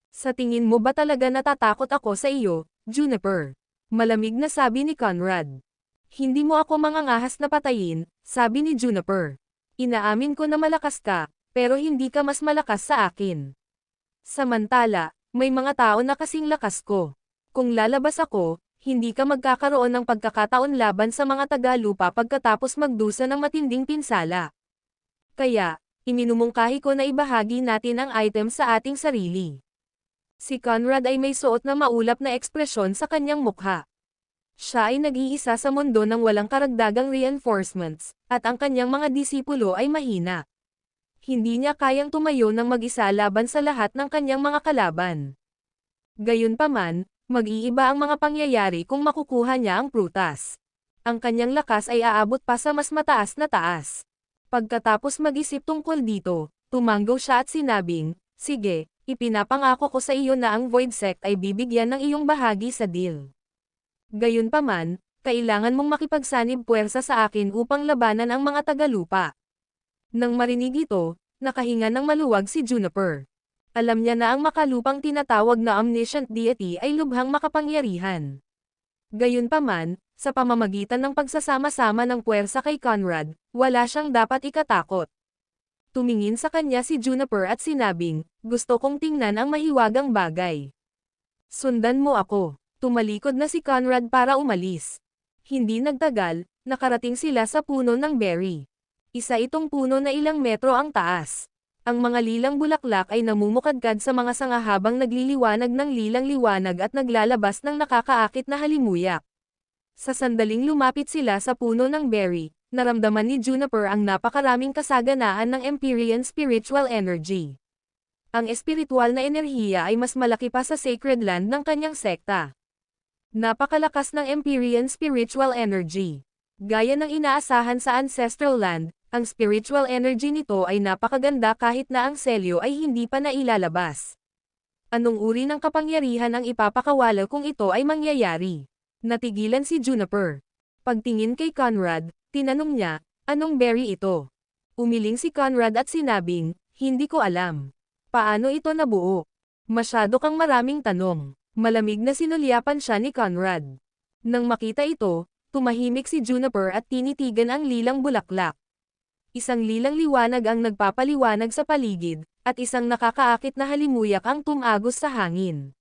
Sa tingin mo ba talaga natatakot ako sa iyo, Juniper? Malamig na sabi ni Conrad. Hindi mo ako mangangahas na patayin, sabi ni Juniper. Inaamin ko na malakas ka, pero hindi ka mas malakas sa akin. Samantala, may mga tao na kasing lakas ko. Kung lalabas ako, hindi ka magkakaroon ng pagkakataon laban sa mga Tagalupa pagkatapos magdusa ng matinding pinsala. Kaya, iminumungkahi ko na ibahagi natin ang item sa ating sarili. Si Conrad ay may suot na maulap na ekspresyon sa kanyang mukha. Siya ay nag-iisa sa mundo ng walang karagdagang reinforcements, at ang kanyang mga disipulo ay mahina. Hindi niya kayang tumayo ng mag-isa laban sa lahat ng kanyang mga kalaban. Gayunpaman, mag-iiba ang mga pangyayari kung makukuha niya ang prutas. Ang kanyang lakas ay aabot pa sa mas mataas na taas. Pagkatapos mag-isip tungkol dito, tumanggo siya at sinabing, "Sige, ipinapangako ko sa iyo na ang Void Sect ay bibigyan ng iyong bahagi sa deal. Gayunpaman, kailangan mong makipagsanib puwersa sa akin upang labanan ang mga Tagalupa." Nang marinig ito, nakahinga ng maluwag si Juniper. Alam niya na ang makalupang tinatawag na omniscient deity ay lubhang makapangyarihan. Gayunpaman, sa pamamagitan ng pagsasama-sama ng puwersa kay Conrad, wala siyang dapat ikatakot. Tumingin sa kanya si Juniper at sinabing, "Gusto kong tingnan ang mahiwagang bagay. Sundan mo ako." Tumalikod na si Conrad para umalis. Hindi nagtagal, nakarating sila sa puno ng berry. Isa itong puno na ilang metro ang taas. Ang mga lilang bulaklak ay namumukadkad sa mga sanga habang nagliliwanag ng lilang liwanag at naglalabas ng nakakaakit na halimuyak. Sa sandaling lumapit sila sa puno ng berry, naramdaman ni Juniper ang napakaraming kasaganaan ng Empyrean spiritual energy. Ang espiritual na enerhiya ay mas malaki pa sa sacred land ng kanyang sekta. Napakalakas ng Empyrean spiritual energy. Gaya ng inaasahan sa ancestral land, ang spiritual energy nito ay napakaganda kahit na ang selyo ay hindi pa nailalabas. Anong uri ng kapangyarihan ang ipapakawala kung ito ay mangyayari? Natigilan si Juniper. Pagtingin kay Conrad, tinanong niya, "Anong berry ito?" Umiling si Conrad at sinabing, "Hindi ko alam. Paano ito nabuo?" "Masyado kang maraming tanong." Malamig na sinulyapan siya ni Conrad. Nang makita ito, tumahimik si Juniper at tinitigan ang lilang bulaklak. Isang lilang liwanag ang nagpapaliwanag sa paligid, at isang nakakaakit na halimuyak ang tumagos sa hangin.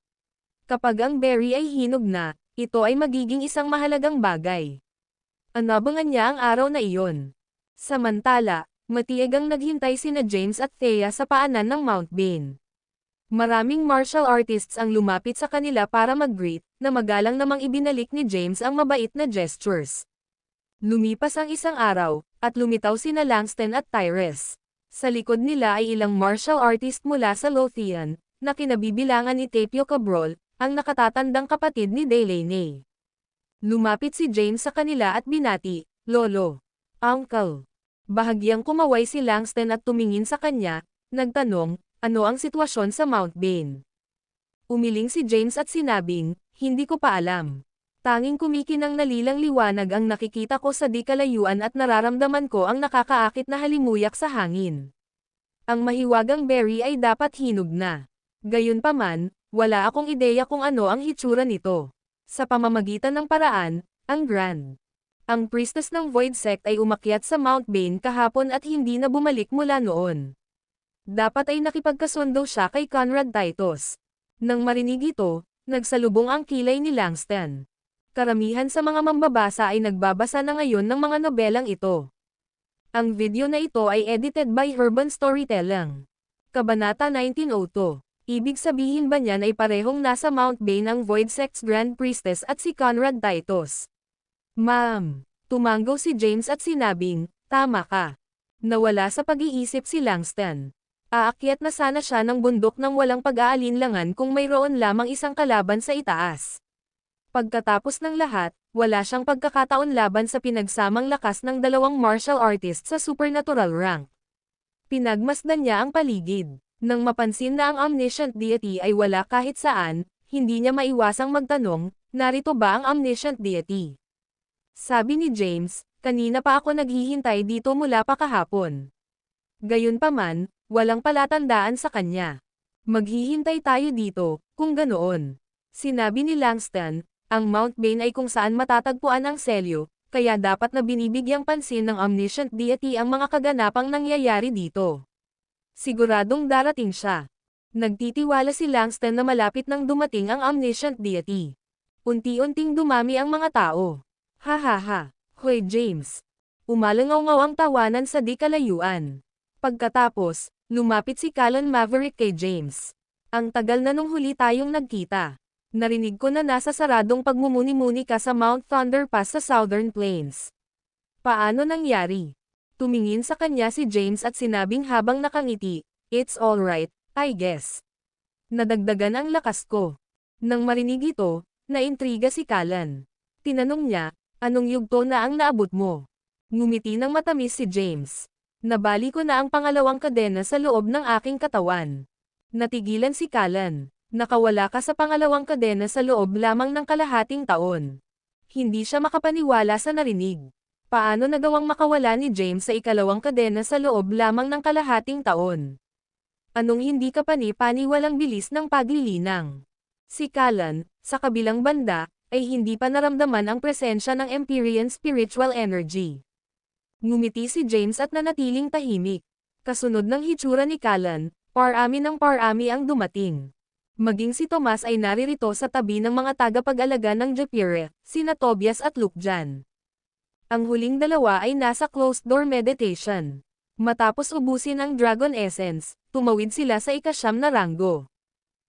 Kapag ang berry ay hinog na, ito ay magiging isang mahalagang bagay. Anabangan niya ang araw na iyon. Samantala, matiyagang naghintay sina James at Thea sa paanan ng Mount Bane. Maraming martial artists ang lumapit sa kanila para mag-greet, na magalang namang ibinalik ni James ang mabait na gestures. Lumipas ang isang araw, at lumitaw sina Langston at Tyrese. Sa likod nila ay ilang martial artist mula sa Lothian, na kinabibilangan ni Tapio Cabrol, ang nakatatandang kapatid ni Delaney. Lumapit si James sa kanila at binati, "Lolo. Uncle." Bahagyang kumaway si Langston at tumingin sa kanya, nagtanong, "Ano ang sitwasyon sa Mount Bane?" Umiling si James at sinabing, "Hindi ko pa alam. Tanging kumikinang nalilang liwanag ang nakikita ko sa di kalayuan at nararamdaman ko ang nakakaakit na halimuyak sa hangin. Ang mahiwagang berry ay dapat hinog na. Gayunpaman, wala akong ideya kung ano ang hitsura nito. Sa pamamagitan ng paraan, ang Grand. Ang priestess ng Void Sect ay umakyat sa Mount Bane kahapon at hindi na bumalik mula noon. Dapat ay nakipagkasundo siya kay Conrad Titus." Nang marinig ito, nagsalubong ang kilay ni Langston. Karamihan sa mga mambabasa ay nagbabasa na ngayon ng mga nobelang ito. Ang video na ito ay edited by Urban Storytelling. Kabanata 1902. Ibig sabihin ba niyan ay parehong nasa Mount Bane ang Void Sect's Grand Priestess at si Conrad Titus? "Ma'am." Tumanggo si James at sinabing, "Tama ka." Nawala sa pag-iisip si Langston. Aakyat na sana siya ng bundok nang walang pag-aalinlangan kung mayroon lamang isang kalaban sa itaas. Pagkatapos ng lahat, wala siyang pagkakataon laban sa pinagsamang lakas ng dalawang martial artists sa supernatural rank. Pinagmasdan niya ang paligid. Nang mapansin na ang omniscient deity ay wala kahit saan, hindi niya maiwasang magtanong, "Narito ba ang omniscient deity?" Sabi ni James, "Kanina pa ako naghihintay dito mula pa kahapon." Gayunpaman, walang palatandaan sa kanya. "Maghihintay tayo dito, kung ganoon." Sinabi ni Langston, "Ang Mount Bane ay kung saan matatagpuan ang selyo, Kaya dapat na binibigyang pansin ng omniscient deity ang mga kaganapang nangyayari dito. Siguradong darating siya. Nagtitiwala si Langston na malapit nang dumating ang omniscient deity. Unti-unting dumami ang mga tao. Ha. Hoy James. Umalangaw-ngaw ang tawanan sa di kalayuan. Pagkatapos, lumapit si Callan Maverick kay James. Ang tagal na nung huli tayong nagkita. Narinig ko na nasa saradong pagmumuni-muni ka sa Mount Thunder Pass sa Southern Plains. Paano nangyari? Tumingin sa kanya si James at sinabing habang nakangiti, "It's alright, I guess." Nadagdagan ang lakas ko. Nang marinig ito, naintriga si Callan. Tinanong niya, "Anong yugto na ang naabot mo?" Ngumiti ng matamis si James. "Nabali ko na ang pangalawang kadena sa loob ng aking katawan." Natigilan si Callan. "Nakawala ka sa pangalawang kadena sa loob lamang ng kalahating taon." Hindi siya makapaniwala sa narinig. Paano nagawang makawala ni James sa ikalawang kadena sa loob lamang ng kalahating taon? Anong hindi ka pani-paniwalang bilis ng paglilinang? Si Callan, sa kabilang banda, ay hindi pa naramdaman ang presensya ng Empyrean spiritual energy. Ngumiti si James at nanatiling tahimik. Kasunod ng hitsura ni Callan, parami ng parami ang dumating. Maging si Tomas ay naririto sa tabi ng mga tagapag-alaga ng Japire, sina Tobias at Lukjan. Ang huling dalawa ay nasa closed-door meditation. Matapos ubusin ang Dragon Essence, tumawid sila sa ikasyam na ranggo.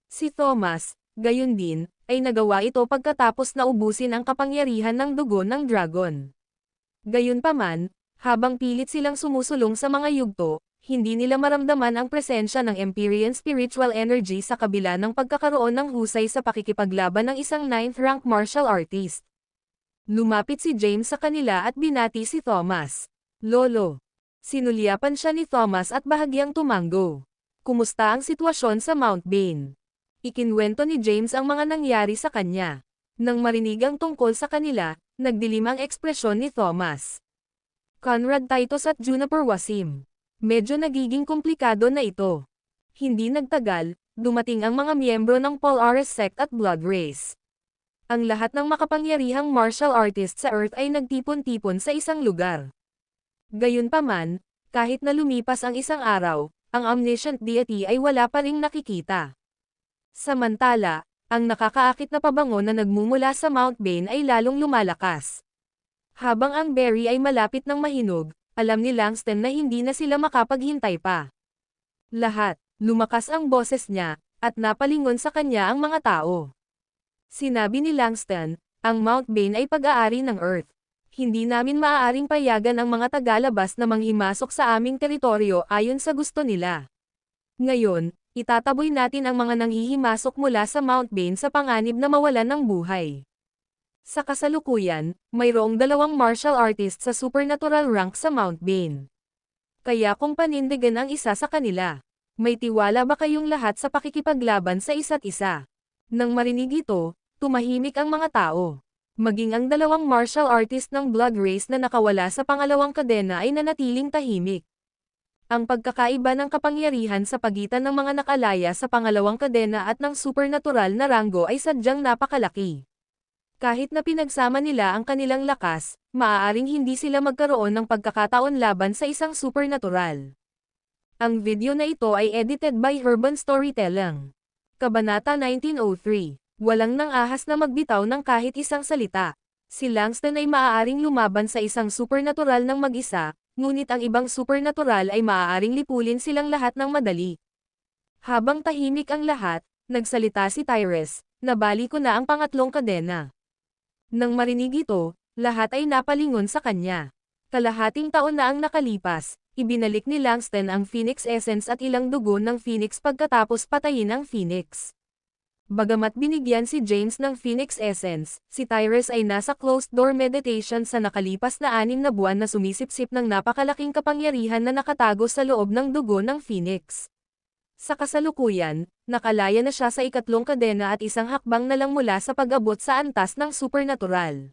Si Thomas, gayon din, ay nagawa ito pagkatapos na ubusin ang kapangyarihan ng dugo ng dragon. Gayunpaman, habang pilit silang sumusulong sa mga yugto, hindi nila maramdaman ang presensya ng Empyrean spiritual energy sa kabila ng pagkakaroon ng husay sa pakikipaglaban ng isang 9th rank martial artist. Lumapit si James sa kanila at binati si Thomas. "Lolo." Sinulyapan siya ni Thomas at bahagyang tumango. "Kumusta ang sitwasyon sa Mount Bane?" Ikinwento ni James ang mga nangyari sa kanya. Nang marinig ang tungkol sa kanila, nagdilim ang ekspresyon ni Thomas. "Conrad Titus at Juniper Wasim. Medyo nagiging komplikado na ito." Hindi nagtagal, dumating ang mga miyembro ng Polaris Sect at Blood Race. Ang lahat ng makapangyarihang martial artist sa Earth ay nagtipon-tipon sa isang lugar. Gayunpaman, kahit na lumipas ang isang araw, ang omniscient deity ay wala pa ring nakikita. Samantala, ang nakakaakit na pabango na nagmumula sa Mount Bane ay lalong lumalakas. Habang ang berry ay malapit ng mahinog, alam ni Langston na hindi na sila makapaghintay pa. Lumakas ang boses niya, at napalingon sa kanya ang mga tao. Sinabi ni Langston, "Ang Mount Bane ay pag-aari ng Earth. Hindi namin maaaring payagan ang mga tagalabas na manghimasok sa aming teritoryo ayon sa gusto nila. Ngayon, itataboy natin ang mga nanghihimasok mula sa Mount Bane sa panganib na mawalan ng buhay." Sa kasalukuyan, mayroong 2 martial artist sa supernatural rank sa Mount Bane. Kaya kung panindigan ang isa sa kanila, may tiwala ba kayong lahat sa pakikipaglaban sa isa't isa? Nang marinig ito, tumahimik ang mga tao. Maging ang 2 martial artist ng Blood Race na nakawala sa pangalawang kadena ay nanatiling tahimik. Ang pagkakaiba ng kapangyarihan sa pagitan ng mga nakalaya sa pangalawang kadena at ng supernatural na ranggo ay sadyang napakalaki. Kahit na pinagsama nila ang kanilang lakas, maaaring hindi sila magkaroon ng pagkakataon laban sa isang supernatural. Ang video na ito ay edited by Urban Storytelling. Kabanata 1903. Walang nang-ahas na magbitaw ng kahit isang salita. Si Langston ay maaaring lumaban sa isang supernatural ng mag-isa, ngunit ang ibang supernatural ay maaaring lipulin silang lahat ng madali. Habang tahimik ang lahat, nagsalita si Tyrese, "Nabali ko na ang pangatlong kadena." Nang marinig ito, lahat ay napalingon sa kanya. Kalahating taon na ang nakalipas, ibinalik ni Langston ang Phoenix Essence at ilang dugo ng Phoenix pagkatapos patayin ang Phoenix. Bagamat binigyan si James ng Phoenix Essence, si Tyrese ay nasa closed-door meditation sa nakalipas na 6 na buwan na sumisipsip ng napakalaking kapangyarihan na nakatago sa loob ng dugo ng Phoenix. Sa kasalukuyan, nakalaya na siya sa ikatlong kadena at isang hakbang na lang mula sa pag-abot sa antas ng supernatural.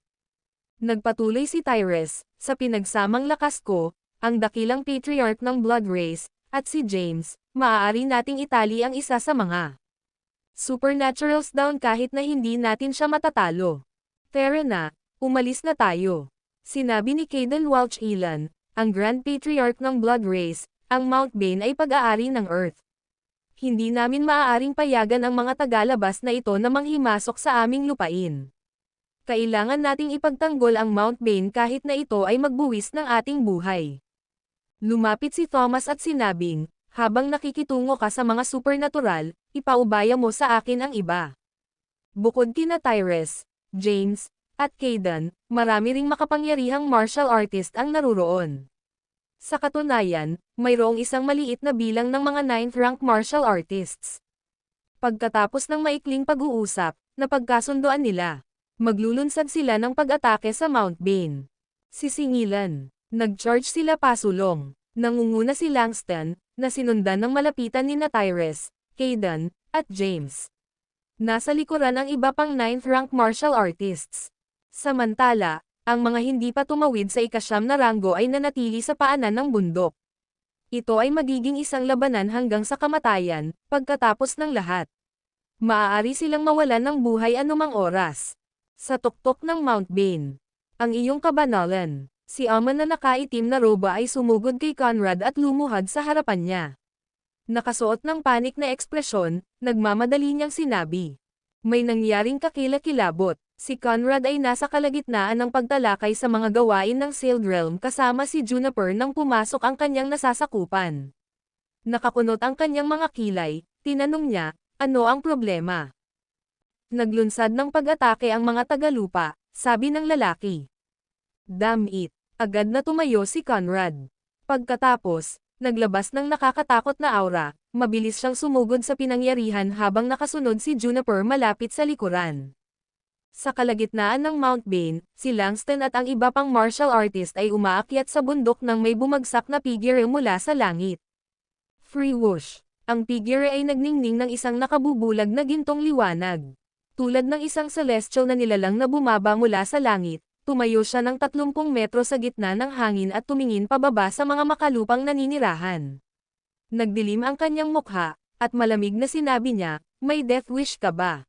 Nagpatuloy si Tyrese, "Sa pinagsamang lakas ko, ang dakilang patriarch ng Blood Race, at si James, maaari nating itali ang isa sa mga supernaturals down kahit na hindi natin siya matatalo. Tara na, umalis na tayo." Sinabi ni Caden Walsh Elan, ang Grand Patriarch ng Blood Race, ang Mount Bane ay pag-aari ng Earth. Hindi namin maaaring payagan ang mga tagalabas na ito na manghimasok sa aming lupain. Kailangan nating ipagtanggol ang Mount Bane kahit na ito ay magbuwis ng ating buhay. Lumapit si Thomas at sinabing, habang nakikitungo ka sa mga supernatural, ipaubaya mo sa akin ang iba. Bukod kina Tyrese, James, at Caden, marami ring makapangyarihang martial artist ang naruroon. Sa katunayan, mayroong isang maliit na bilang ng mga 9th rank martial artists. Pagkatapos ng maikling pag-uusap, napagkasunduan nila. Maglulunsad sila ng pag-atake sa Mount Bane. Sisingilan. Nag-charge sila pasulong. Nangunguna si Langston, na sinundan ng malapitan ni Tyrese, Caden, at James. Nasa likuran ang iba pang 9th rank martial artists. Samantala, ang mga hindi pa tumawid sa ika-9 na ranggo ay nanatili sa paanan ng bundok. Ito ay magiging isang labanan hanggang sa kamatayan, pagkatapos ng lahat. Maaari silang mawalan ng buhay anumang oras. Sa tuktok ng Mount Bane. Ang iyong kabanalan. Si Amon na nakaitim na roba ay sumugod kay Conrad at lumuhad sa harapan niya. Nakasuot ng panik na ekspresyon, nagmamadali niyang sinabi. May nangyaring kakilakilabot. Si Conrad ay nasa kalagitnaan ng pagtalakay sa mga gawain ng Sealed Realm kasama si Juniper nang pumasok ang kanyang nasasakupan. Nakakunot ang kanyang mga kilay, tinanong niya, ano ang problema? Naglunsad ng pag-atake ang mga tagalupa, sabi ng lalaki. Damn it! Agad na tumayo si Conrad. Pagkatapos, naglabas ng nakakatakot na aura, mabilis siyang sumugod sa pinangyarihan habang nakasunod si Juniper malapit sa likuran. Sa kalagitnaan ng Mount Bane, si Langston at ang iba pang martial artist ay umaakyat sa bundok nang may bumagsak na figure mula sa langit. Free whoosh! Ang figure ay nagningning ng isang nakabubulag na gintong liwanag. Tulad ng isang celestial na nilalang na bumaba mula sa langit, tumayo siya ng 30 metro sa gitna ng hangin at tumingin pababa sa mga makalupang naninirahan. Nagdilim ang kanyang mukha, at malamig na sinabi niya, may death wish ka ba?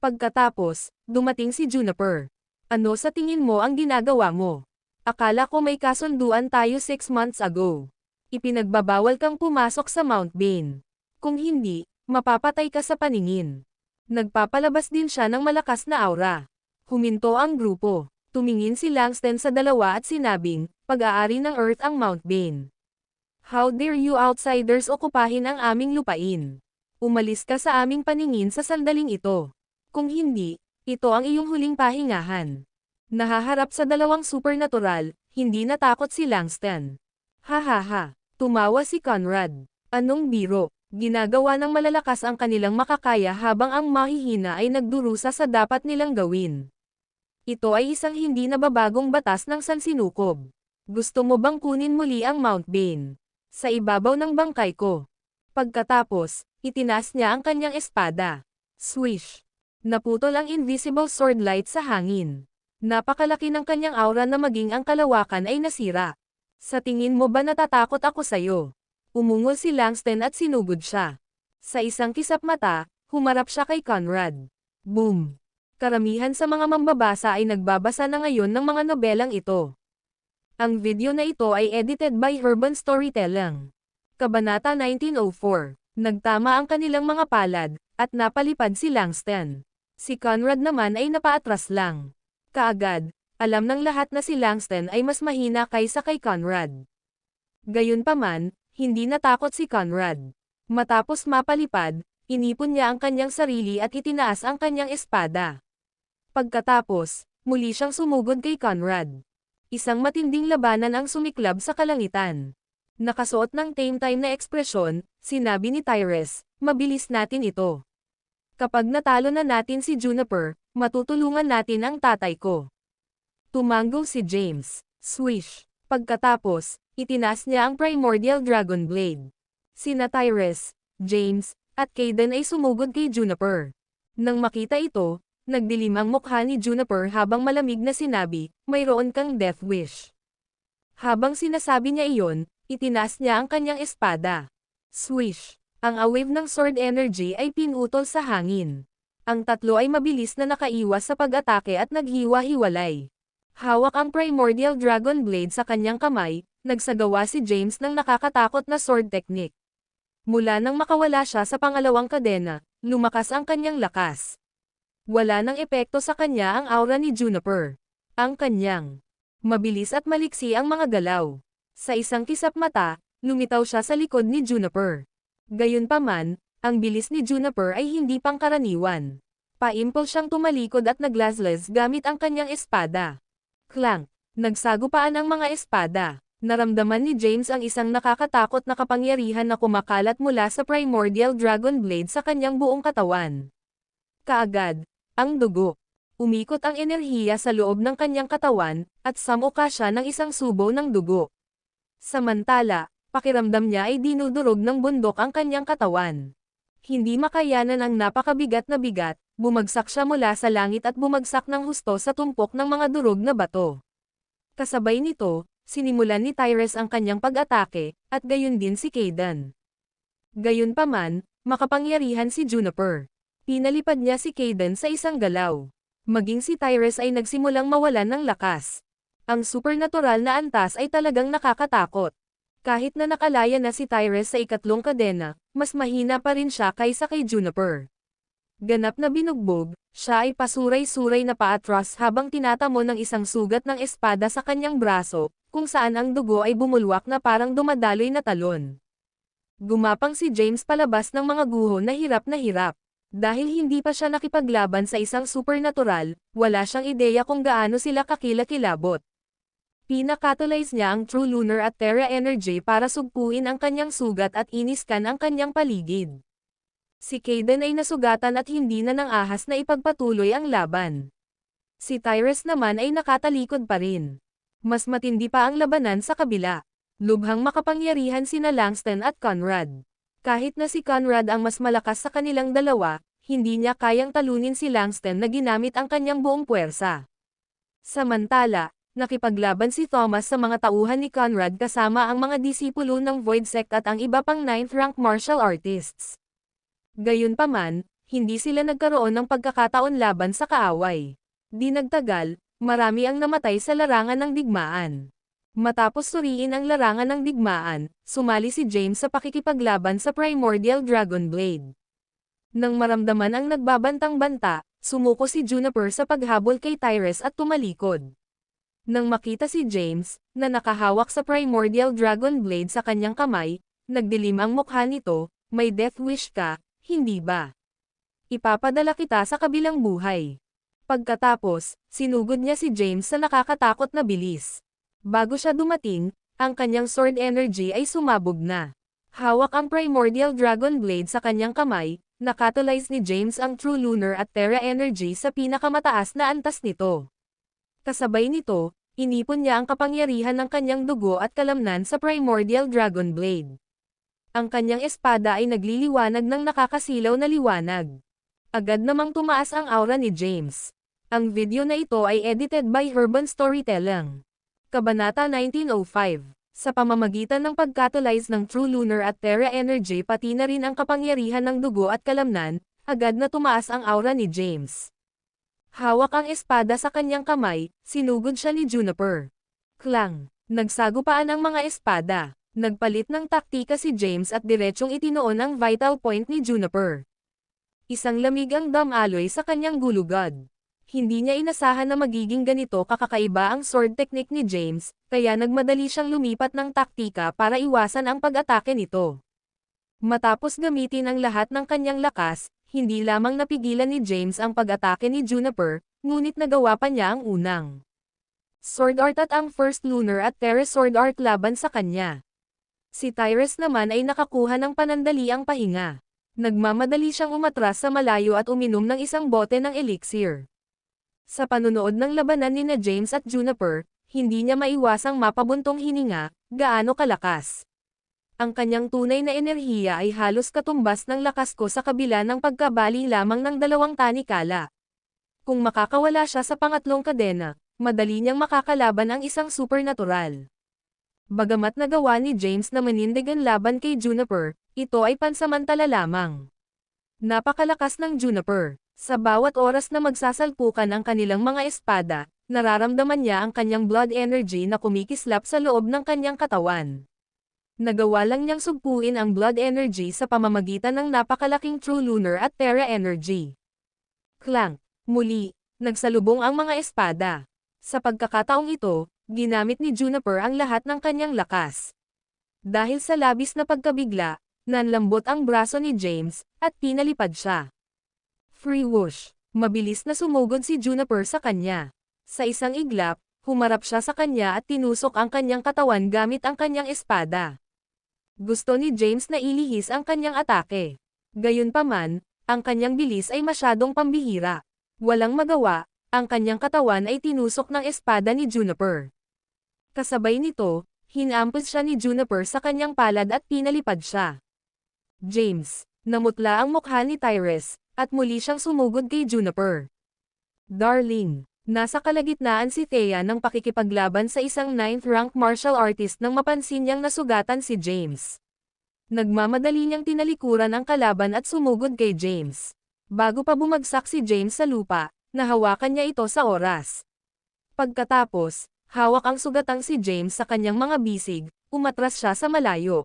Pagkatapos, dumating si Juniper. Ano sa tingin mo ang ginagawa mo? Akala ko may kasunduan tayo 6 months ago. Ipinagbabawal kang pumasok sa Mount Bane. Kung hindi, mapapatay ka sa paningin. Nagpapalabas din siya ng malakas na aura. Huminto ang grupo. Tumingin si Langston sa dalawa at sinabing, pag-aari ng Earth ang Mount Bane. How dare you outsiders okupahin ang aming lupain? Umalis ka sa aming paningin sa sandaling ito. Kung hindi, ito ang iyong huling pahingahan. Nahaharap sa dalawang supernatural, hindi natakot si Langston. Hahaha, tumawa si Conrad. Anong biro? Ginagawa ng malalakas ang kanilang makakaya habang ang mahihina ay nagdurusa sa dapat nilang gawin. Ito ay isang hindi nababagong batas ng sansinukob. Gusto mo bang kunin muli ang Mount Bane? Sa ibabaw ng bangkay ko. Pagkatapos, itinaas niya ang kanyang espada. Swish! Naputol ang invisible sword light sa hangin. Napakalaki ng kanyang aura na maging ang kalawakan ay nasira. Sa tingin mo ba natatakot ako sa'yo? Umungol si Langston at sinugod siya. Sa isang kisap mata, humarap siya kay Conrad. Boom! Karamihan sa mga mambabasa ay nagbabasa na ngayon ng mga nobelang ito. Ang video na ito ay edited by Urban Storytelling. Kabanata 1904. Nagtama ang kanilang mga palad, at napalipad si Langston. Si Conrad naman ay napaatras lang. Kaagad, alam ng lahat na si Langston ay mas mahina kaysa kay Conrad. Gayunpaman, hindi natakot si Conrad. Matapos mapalipad, inipon niya ang kanyang sarili at itinaas ang kanyang espada. Pagkatapos, muli siyang sumugod kay Conrad. Isang matinding labanan ang sumiklab sa kalangitan. Nakasuot ng tame time na ekspresyon, sinabi ni Tyrese, mabilis natin ito. Kapag natalo na natin si Juniper, matutulungan natin ang tatay ko. Tumango si James. Swish! Pagkatapos, itinaas niya ang Primordial Dragon Blade. Sina Tyrese, James, at Caden ay sumugod kay Juniper. Nang makita ito, nagdilim ang mukha ni Juniper habang malamig na sinabi, mayroon kang death wish. Habang sinasabi niya iyon, itinaas niya ang kanyang espada. Swish! Ang wave ng sword energy ay pinutol sa hangin. Ang tatlo ay mabilis na nakaiwas sa pag-atake at naghiwa-hiwalay. Hawak ang Primordial Dragon Blade sa kanyang kamay, nagsagawa si James ng nakakatakot na sword technique. Mula nang makawala siya sa pangalawang kadena, lumakas ang kanyang lakas. Wala nang epekto sa kanya ang aura ni Juniper. Ang kanyang mabilis at maliksi ang mga galaw. Sa isang kisap mata, lumitaw siya sa likod ni Juniper. Gayunpaman, ang bilis ni Juniper ay hindi pangkaraniwan. Paimpol siyang tumalikod at naglaslas gamit ang kanyang espada. Clank! Nagsagupaan ang mga espada. Naramdaman ni James ang isang nakakatakot na kapangyarihan na kumakalat mula sa Primordial Dragon Blade sa kanyang buong katawan. Kaagad, ang dugo. Umikot ang enerhiya sa loob ng kanyang katawan, at samuka siya ng isang subo ng dugo. Samantala, pakiramdam niya ay dinudurog ng bundok ang kanyang katawan. Hindi makayanan ang napakabigat na bigat, bumagsak siya mula sa langit at bumagsak ng husto sa tumpok ng mga durog na bato. Kasabay nito, sinimulan ni Tyrese ang kanyang pag-atake, at gayon din si Kaidan. Gayunpaman, makapangyarihan si Juniper. Pinalipad niya si Kaidan sa isang galaw. Maging si Tyrese ay nagsimulang mawalan ng lakas. Ang supernatural na antas ay talagang nakakatakot. Kahit na nakalaya na si Tyrese sa ikatlong kadena, mas mahina pa rin siya kaysa kay Juniper. Ganap na binugbog, siya ay pasuray-suray na paatras habang tinatamo ng isang sugat ng espada sa kanyang braso, kung saan ang dugo ay bumulwak na parang dumadaloy na talon. Gumapang si James palabas ng mga guho na hirap na hirap. Dahil hindi pa siya nakipaglaban sa isang supernatural, wala siyang ideya kung gaano sila kakilakilabot. Pinakatulize niya ang True Lunar at Terra Energy para sugpuin ang kanyang sugat at iniskan ang kanyang paligid. Si Kaidan ay nasugatan at hindi na nang ahas na ipagpatuloy ang laban. Si Tyrese naman ay nakatalikod pa rin. Mas matindi pa ang labanan sa kabila. Lubhang makapangyarihan sina Langston at Conrad. Kahit na si Conrad ang mas malakas sa kanilang dalawa, hindi niya kayang talunin si Langston na ginamit ang kanyang buong puwersa. Samantala, nakipaglaban si Thomas sa mga tauhan ni Conrad kasama ang mga disipulo ng Void Sect at ang iba pang 9th rank martial artists. Gayunpaman, hindi sila nagkaroon ng pagkakataon laban sa kaaway. Di nagtagal, marami ang namatay sa larangan ng digmaan. Matapos suriin ang larangan ng digmaan, sumali si James sa pakikipaglaban sa Primordial Dragon Blade. Nang maramdaman ang nagbabantang banta, sumuko si Juniper sa paghabol kay Tyrese at tumalikod. Nang makita si James, na nakahawak sa Primordial Dragon Blade sa kanyang kamay, nagdilim ang mukha nito, may death wish ka, hindi ba? Ipapadala kita sa kabilang buhay. Pagkatapos, sinugod niya si James sa nakakatakot na bilis. Bago siya dumating, ang kanyang sword energy ay sumabog na. Hawak ang Primordial Dragon Blade sa kanyang kamay, nakatulize ni James ang True Lunar at Terra Energy sa pinakamataas na antas nito. Kasabay nito, inipon niya ang kapangyarihan ng kanyang dugo at kalamnan sa Primordial Dragon Blade. Ang kanyang espada ay nagliliwanag ng nakakasilaw na liwanag. Agad namang tumaas ang aura ni James. Ang video na ito ay edited by Urban Storytelling. Kabanata 1905. Sa pamamagitan ng pagkatulize ng True Lunar at Terra Energy pati na rin ang kapangyarihan ng dugo at kalamnan, agad na tumaas ang aura ni James. Hawak ang espada sa kanyang kamay, sinugod siya ni Juniper. Klang! Nagsagupaan ang mga espada. Nagpalit ng taktika si James at diretsyong itinoon ang vital point ni Juniper. Isang lamig ang damaloy sa kanyang gulugod. Hindi niya inasahan na magiging ganito kakakaiba ang sword technique ni James, kaya nagmadali siyang lumipat ng taktika para iwasan ang pag-atake nito. Matapos gamitin ang lahat ng kanyang lakas, hindi lamang napigilan ni James ang pag-atake ni Juniper, ngunit nagawa pa niya ang unang sword art at ang first lunar at terra sword art laban sa kanya. Si Tyrese naman ay nakakuha ng panandaliang pahinga. Nagmamadali siyang umatras sa malayo at uminom ng isang bote ng elixir. Sa panunood ng labanan ni James at Juniper, hindi niya maiwasang mapabuntong hininga, gaano kalakas. Ang kanyang tunay na enerhiya ay halos katumbas ng lakas ko sa kabila ng pagkabali lamang ng 2 tanikala. Kung makakawala siya sa pangatlong kadena, madali niyang makakalaban ang isang supernatural. Bagamat nagawa ni James na manindigan laban kay Juniper, ito ay pansamantala lamang. Napakalakas ng Juniper. Sa bawat oras na magsasalpukan ang kanilang mga espada, Nararamdaman niya ang kanyang blood energy na kumikislap sa loob ng kanyang katawan. Nagawa lang niyang sugpuin ang blood energy sa pamamagitan ng napakalaking true lunar at terra energy. Clank! Muli, nagsalubong ang mga espada. Sa pagkakataong ito, ginamit ni Juniper ang lahat ng kanyang lakas. Dahil sa labis na pagkabigla, nanlambot ang braso ni James, at pinalipad siya. Free whoosh! Mabilis na sumugod si Juniper sa kanya. Sa isang iglap, humarap siya sa kanya at tinusok ang kanyang katawan gamit ang kanyang espada. Gusto ni James na ilihis ang kanyang atake. Gayunpaman, ang kanyang bilis ay masyadong pambihira. Walang magawa, ang kanyang katawan ay tinusok ng espada ni Juniper. Kasabay nito, hinampos siya ni Juniper sa kanyang palad at pinalipad siya. James, namutla ang mukha ni Tyrese, at muli siyang sumugod kay Juniper. Darling, nasa kalagitnaan si Thea ng pakikipaglaban sa isang 9th-rank martial artist nang mapansin niyang nasugatan si James. Nagmamadali niyang tinalikuran ang kalaban at sumugod kay James. Bago pa bumagsak si James sa lupa, nahawakan niya ito sa oras. Pagkatapos, hawak ang sugatang si James sa kanyang mga bisig, umatras siya sa malayo.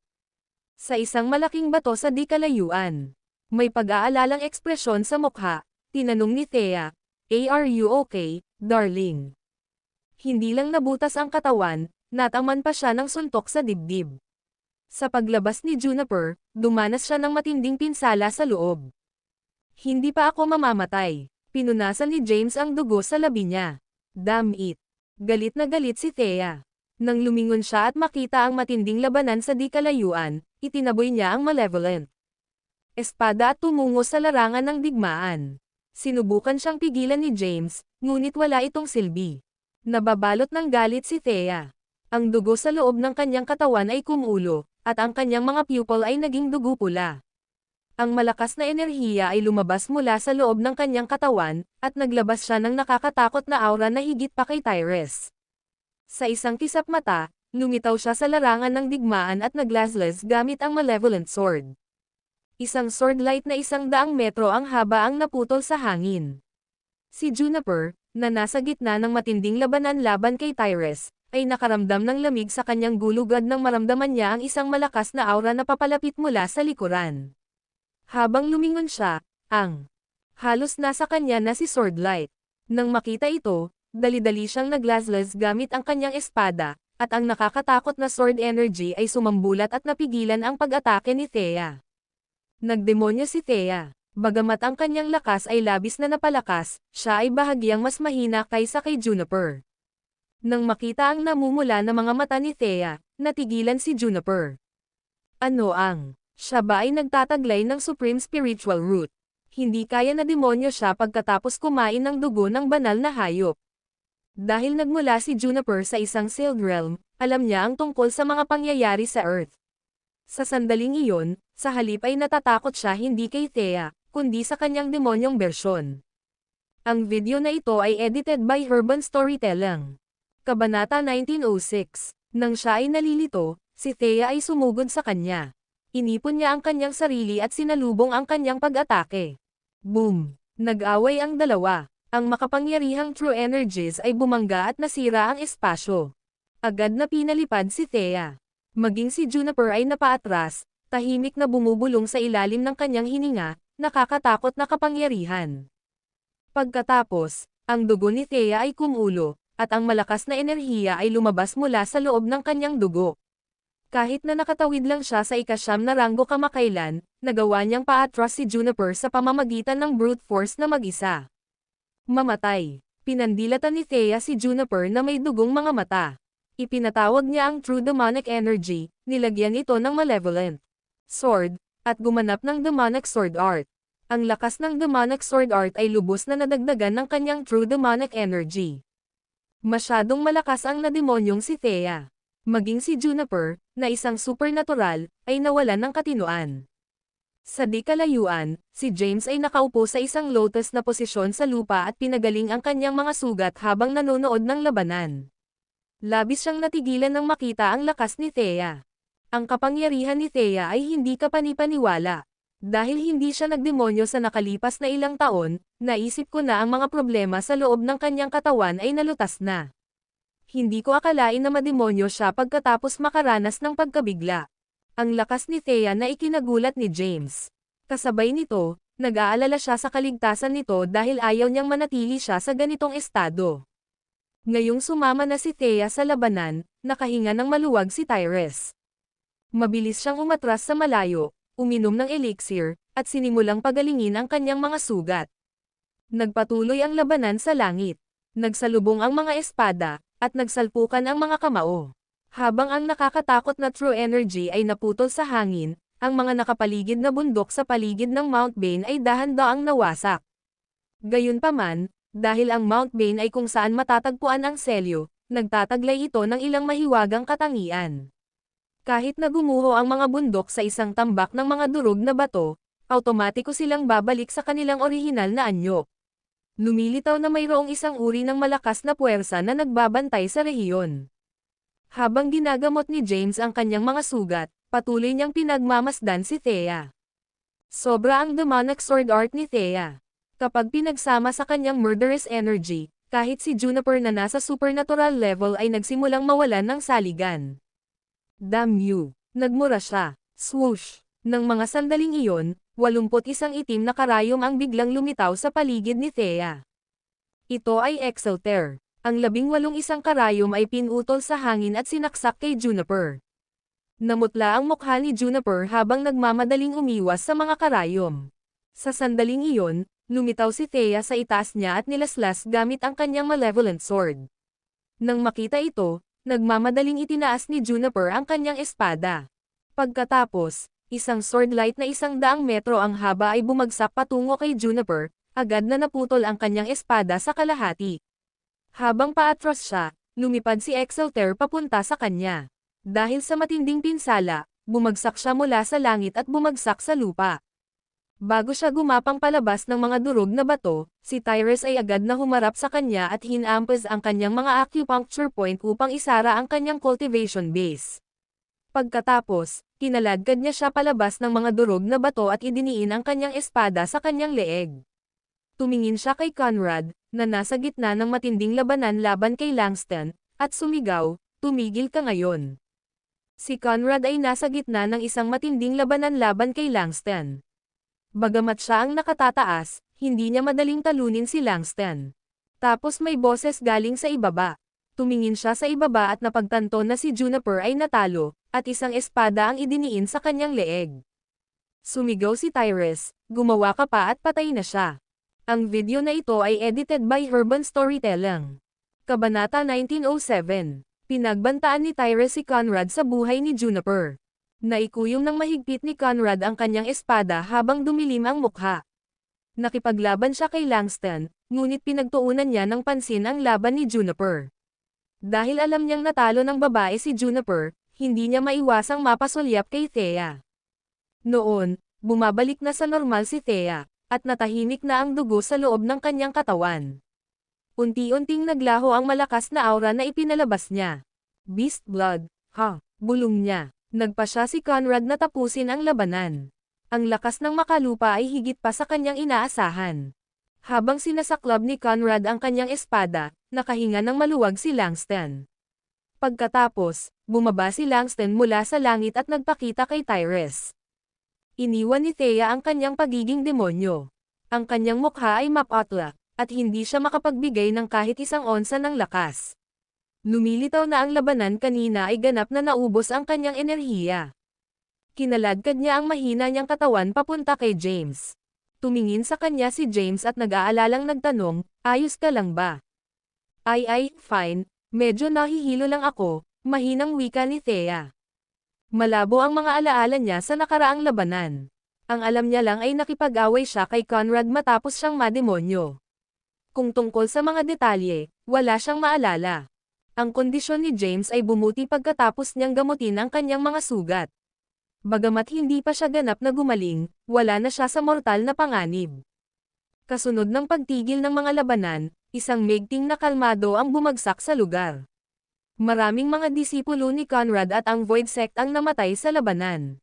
Sa isang malaking bato sa di kalayuan. May pag-aalalang ekspresyon sa mukha, tinanong ni Thea, "Are you okay, darling?" Hindi lang nabutas ang katawan, nataman pa siya ng suntok sa dibdib. Sa paglabas ni Juniper, dumanas siya ng matinding pinsala sa loob. "Hindi pa ako mamamatay." Pinunasan ni James ang dugo sa labi niya. "Damn it." Galit na galit si Thea. Nang lumingon siya at makita ang matinding labanan sa di kalayuan, itinaboy niya ang malevolent espada at tumungo sa larangan ng digmaan. Sinubukan siyang pigilan ni James, ngunit wala itong silbi. Nababalot ng galit si Thea. Ang dugo sa loob ng kanyang katawan ay kumulo, at ang kanyang mga pupil ay naging dugo pula. Ang malakas na enerhiya ay lumabas mula sa loob ng kanyang katawan, at naglabas siya ng nakakatakot na aura na higit pa kay Tyrese. Sa isang kisap mata, lumitaw siya sa larangan ng digmaan at naglaslas gamit ang malevolent sword. Isang sword light na 100 metro ang haba ang naputol sa hangin. Si Juniper, na nasa gitna ng matinding labanan laban kay Tyrese, ay nakaramdam ng lamig sa kanyang gulugad nang maramdaman niya ang isang malakas na aura na papalapit mula sa likuran. Habang lumingon siya, halos nasa kanya na si sword light. Nang makita ito, dali-dali siyang naglaslas gamit ang kanyang espada, at ang nakakatakot na sword energy ay sumambulat at napigilan ang pag-atake ni Thea. Nagdemonyo si Thea. Bagamat ang kanyang lakas ay labis na napalakas, siya ay bahagyang mas mahina kaysa kay Juniper. Nang makita ang namumula na mga mata ni Thea, natigilan si Juniper. Siya ba ay nagtataglay ng Supreme Spiritual Root? Hindi kaya na demonyo siya pagkatapos kumain ng dugo ng banal na hayop. Dahil nagmula si Juniper sa isang sealed realm, alam niya ang tungkol sa mga pangyayari sa Earth. Sa sandaling iyon, sa halip ay natatakot siya hindi kay Thea, kundi sa kanyang demonyong bersyon. Ang video na ito ay edited by Urban Storytelling. Kabanata 1906. Nang siya ay nalilito, si Thea ay sumugod sa kanya. Inipon niya ang kanyang sarili at sinalubong ang kanyang pag-atake. Boom! Nag-away ang dalawa. Ang makapangyarihang true energies ay bumangga at nasira ang espasyo. Agad na pinalipad si Thea. Maging si Juniper ay napaatras, tahimik na bumubulong sa ilalim ng kanyang hininga, nakakatakot na kapangyarihan. Pagkatapos, ang dugo ni Thea ay kumulo, at ang malakas na enerhiya ay lumabas mula sa loob ng kanyang dugo. Kahit na nakatawid lang siya sa ika-9 na ranggo kamakailan, nagawa niyang paatras si Juniper sa pamamagitan ng brute force na mag-isa. Mamatay. Pinandilatan ni Thea si Juniper na may dugong mga mata. Ipinatawag niya ang true demonic energy, nilagyan ito ng malevolent sword, at gumanap ng demonic sword art. Ang lakas ng demonic sword art ay lubos na nadagdagan ng kanyang true demonic energy. Masyadong malakas ang nademonyong si Thea. Maging si Juniper, na isang supernatural, ay nawalan ng katinuan. Sa di kalayuan, si James ay nakaupo sa isang lotus na posisyon sa lupa at pinagaling ang kanyang mga sugat habang nanonood ng labanan. Labis siyang natigilan nang makita ang lakas ni Thea. Ang kapangyarihan ni Thea ay hindi kapanipaniwala. Dahil hindi siya nagdemonyo sa nakalipas na ilang taon, naisip ko na ang mga problema sa loob ng kanyang katawan ay nalutas na. Hindi ko akalain na mademonyo siya pagkatapos makaranas ng pagkabigla. Ang lakas ni Thea na ikinagulat ni James. Kasabay nito, nag-aalala siya sa kaligtasan nito dahil ayaw niyang manatili siya sa ganitong estado. Ngayong sumama na si Thea sa labanan, nakahinga ng maluwag si Tyrese. Mabilis siyang umatras sa malayo, uminom ng elixir, at sinimulang pagalingin ang kanyang mga sugat. Nagpatuloy ang labanan sa langit. Nagsalubong ang mga espada, at nagsalpukan ang mga kamao. Habang ang nakakatakot na true energy ay naputol sa hangin, ang mga nakapaligid na bundok sa paligid ng Mount Bane ay dahan-daang nawasak. Gayunpaman, dahil ang Mount Bane ay kung saan matatagpuan ang selyo, nagtataglay ito ng ilang mahiwagang katangian. Kahit na gumuho ang mga bundok sa isang tambak ng mga durog na bato, automatiko silang babalik sa kanilang orihinal na anyo. Lumilitaw na mayroong isang uri ng malakas na puwersa na nagbabantay sa rehiyon. Habang ginagamot ni James ang kanyang mga sugat, patuloy niyang pinagmamasdan si Thea. Sobra ang demonic sword art ni Thea. Kapag pinagsama sa kanyang murderous energy, kahit si Juniper na nasa supernatural level ay nagsimulang mawalan ng saligan. Damn you! Nagmura siya. Swoosh! Nang mga sandaling iyon, 81 itim na karayom ang biglang lumitaw sa paligid ni Thea. Ito ay Exalter. Ang 18 isang karayom ay pinutol sa hangin at sinaksak kay Juniper. Namutla ang mukha ni Juniper habang nagmamadaling umiwas sa mga karayom. Sa sandaling iyon, lumitaw si Thea sa itaas niya at nilaslas gamit ang kanyang malevolent sword. Nang makita ito, nagmamadaling itinaas ni Juniper ang kanyang espada. Pagkatapos, isang sword light na 100 metro ang haba ay bumagsak patungo kay Juniper, agad na naputol ang kanyang espada sa kalahati. Habang paatras siya, lumipad si Exalter papunta sa kanya. Dahil sa matinding pinsala, bumagsak siya mula sa langit at bumagsak sa lupa. Bago siya gumapang palabas ng mga durog na bato, si Tyrese ay agad na humarap sa kanya at hinampas ang kanyang mga acupuncture point upang isara ang kanyang cultivation base. Pagkatapos, kinaladkad niya siya palabas ng mga durog na bato at idiniin ang kanyang espada sa kanyang leeg. Tumingin siya kay Conrad, na nasa gitna ng matinding labanan laban kay Langston, at sumigaw, "Tumigil ka ngayon." Si Conrad ay nasa gitna ng isang matinding labanan laban kay Langston. Bagamat siya ang nakatataas, hindi niya madaling talunin si Langston. Tapos may boses galing sa ibaba. Tumingin siya sa ibaba at napagtanto na si Juniper ay natalo, at isang espada ang idiniin sa kanyang leeg. Sumigaw si Tyrese, "Gumawa ka pa at patay na siya." Ang video na ito ay edited by Urban Storytelling. Kabanata 1907. Pinagbantaan ni Tyrese si Conrad sa buhay ni Juniper. Naikuyom ng mahigpit ni Conrad ang kanyang espada habang dumilim ang mukha. Nakipaglaban siya kay Langston, ngunit pinagtuunan niya ng pansin ang laban ni Juniper. Dahil alam niyang natalo ng babae si Juniper, hindi niya maiwasang mapasulyap kay Thea. Noon, bumabalik na sa normal si Thea, at natahimik na ang dugo sa loob ng kanyang katawan. Unti-unting naglaho ang malakas na aura na ipinalabas niya. Beast blood, ha, bulong niya. Nagpa siya si Conrad na tapusin ang labanan. Ang lakas ng makalupa ay higit pa sa kanyang inaasahan. Habang sinasaklab ni Conrad ang kanyang espada, nakahinga ng maluwag si Langston. Pagkatapos, bumaba si Langston mula sa langit at nagpakita kay Tyrese. Iniwan ni Thea ang kanyang pagiging demonyo. Ang kanyang mukha ay mapatla, at hindi siya makapagbigay ng kahit isang onsa ng lakas. Lumilitaw na ang labanan kanina ay ganap na naubos ang kanyang enerhiya. Kinaladkad niya ang mahina niyang katawan papunta kay James. Tumingin sa kanya si James at nag-aalalang nagtanong, "Ayos ka lang ba?" Ay, fine, medyo nahihilo lang ako," mahinang wika ni Thea. Malabo ang mga alaala niya sa nakaraang labanan. Ang alam niya lang ay nakipag-away siya kay Conrad matapos siyang mademonyo. Kung tungkol sa mga detalye, wala siyang maalala. Ang kondisyon ni James ay bumuti pagkatapos niyang gamutin ang kanyang mga sugat. Bagamat hindi pa siya ganap na gumaling, wala na siya sa mortal na panganib. Kasunod ng pagtigil ng mga labanan, isang migting na kalmado ang bumagsak sa lugar. Maraming mga disipulo ni Conrad at ang Void Sect ang namatay sa labanan.